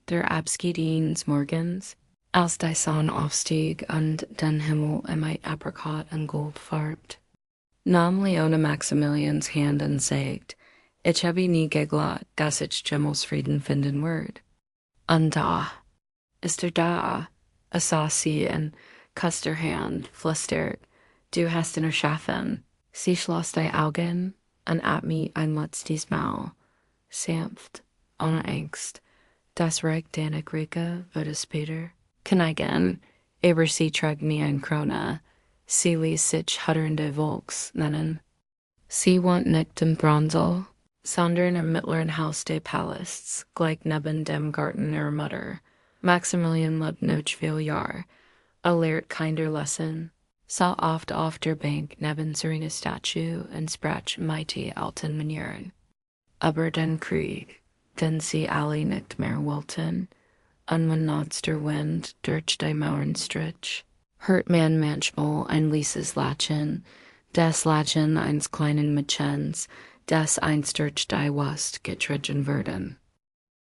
Der Abschied eines Morgens, als die Sonne aufstieg und den Himmel mit Aprikot und Gold farbt, nahm Leona Maximilians Hand und sagt, ich habe nie geglaubt, dass ich jemals Frieden finden würde. Und da, ist da, sah sie und küsste ihre Hand, flüstert, du hast ihn erschaffen. Sie schloss die Augen und atmete ein letztes Mal, sanft, ohne Angst. Das Reich deiner Grieche würde später Königin, aber sie trug nie eine Krone. Sie ließ sich hutternde Volks nennen. Sie wohnt nicht im Bronzel, sondern im mittleren Haus des Palasts, gleich neben dem Garten ihrer Mutter. Maximilian lebte nicht viel Jahr, lehrt kinder Lesson, sah oft auf der Bank neben Serena's Statue und sprach mighty alten Manieren. Aber den Krieg, den sie alle nicht mehr wollten, und wenn nachts der Wind durch die Mauern strich, hört man manchmal ein leises Latschen, das Latschen eines kleinen Mädchens, das einst durch die West getrieben werden.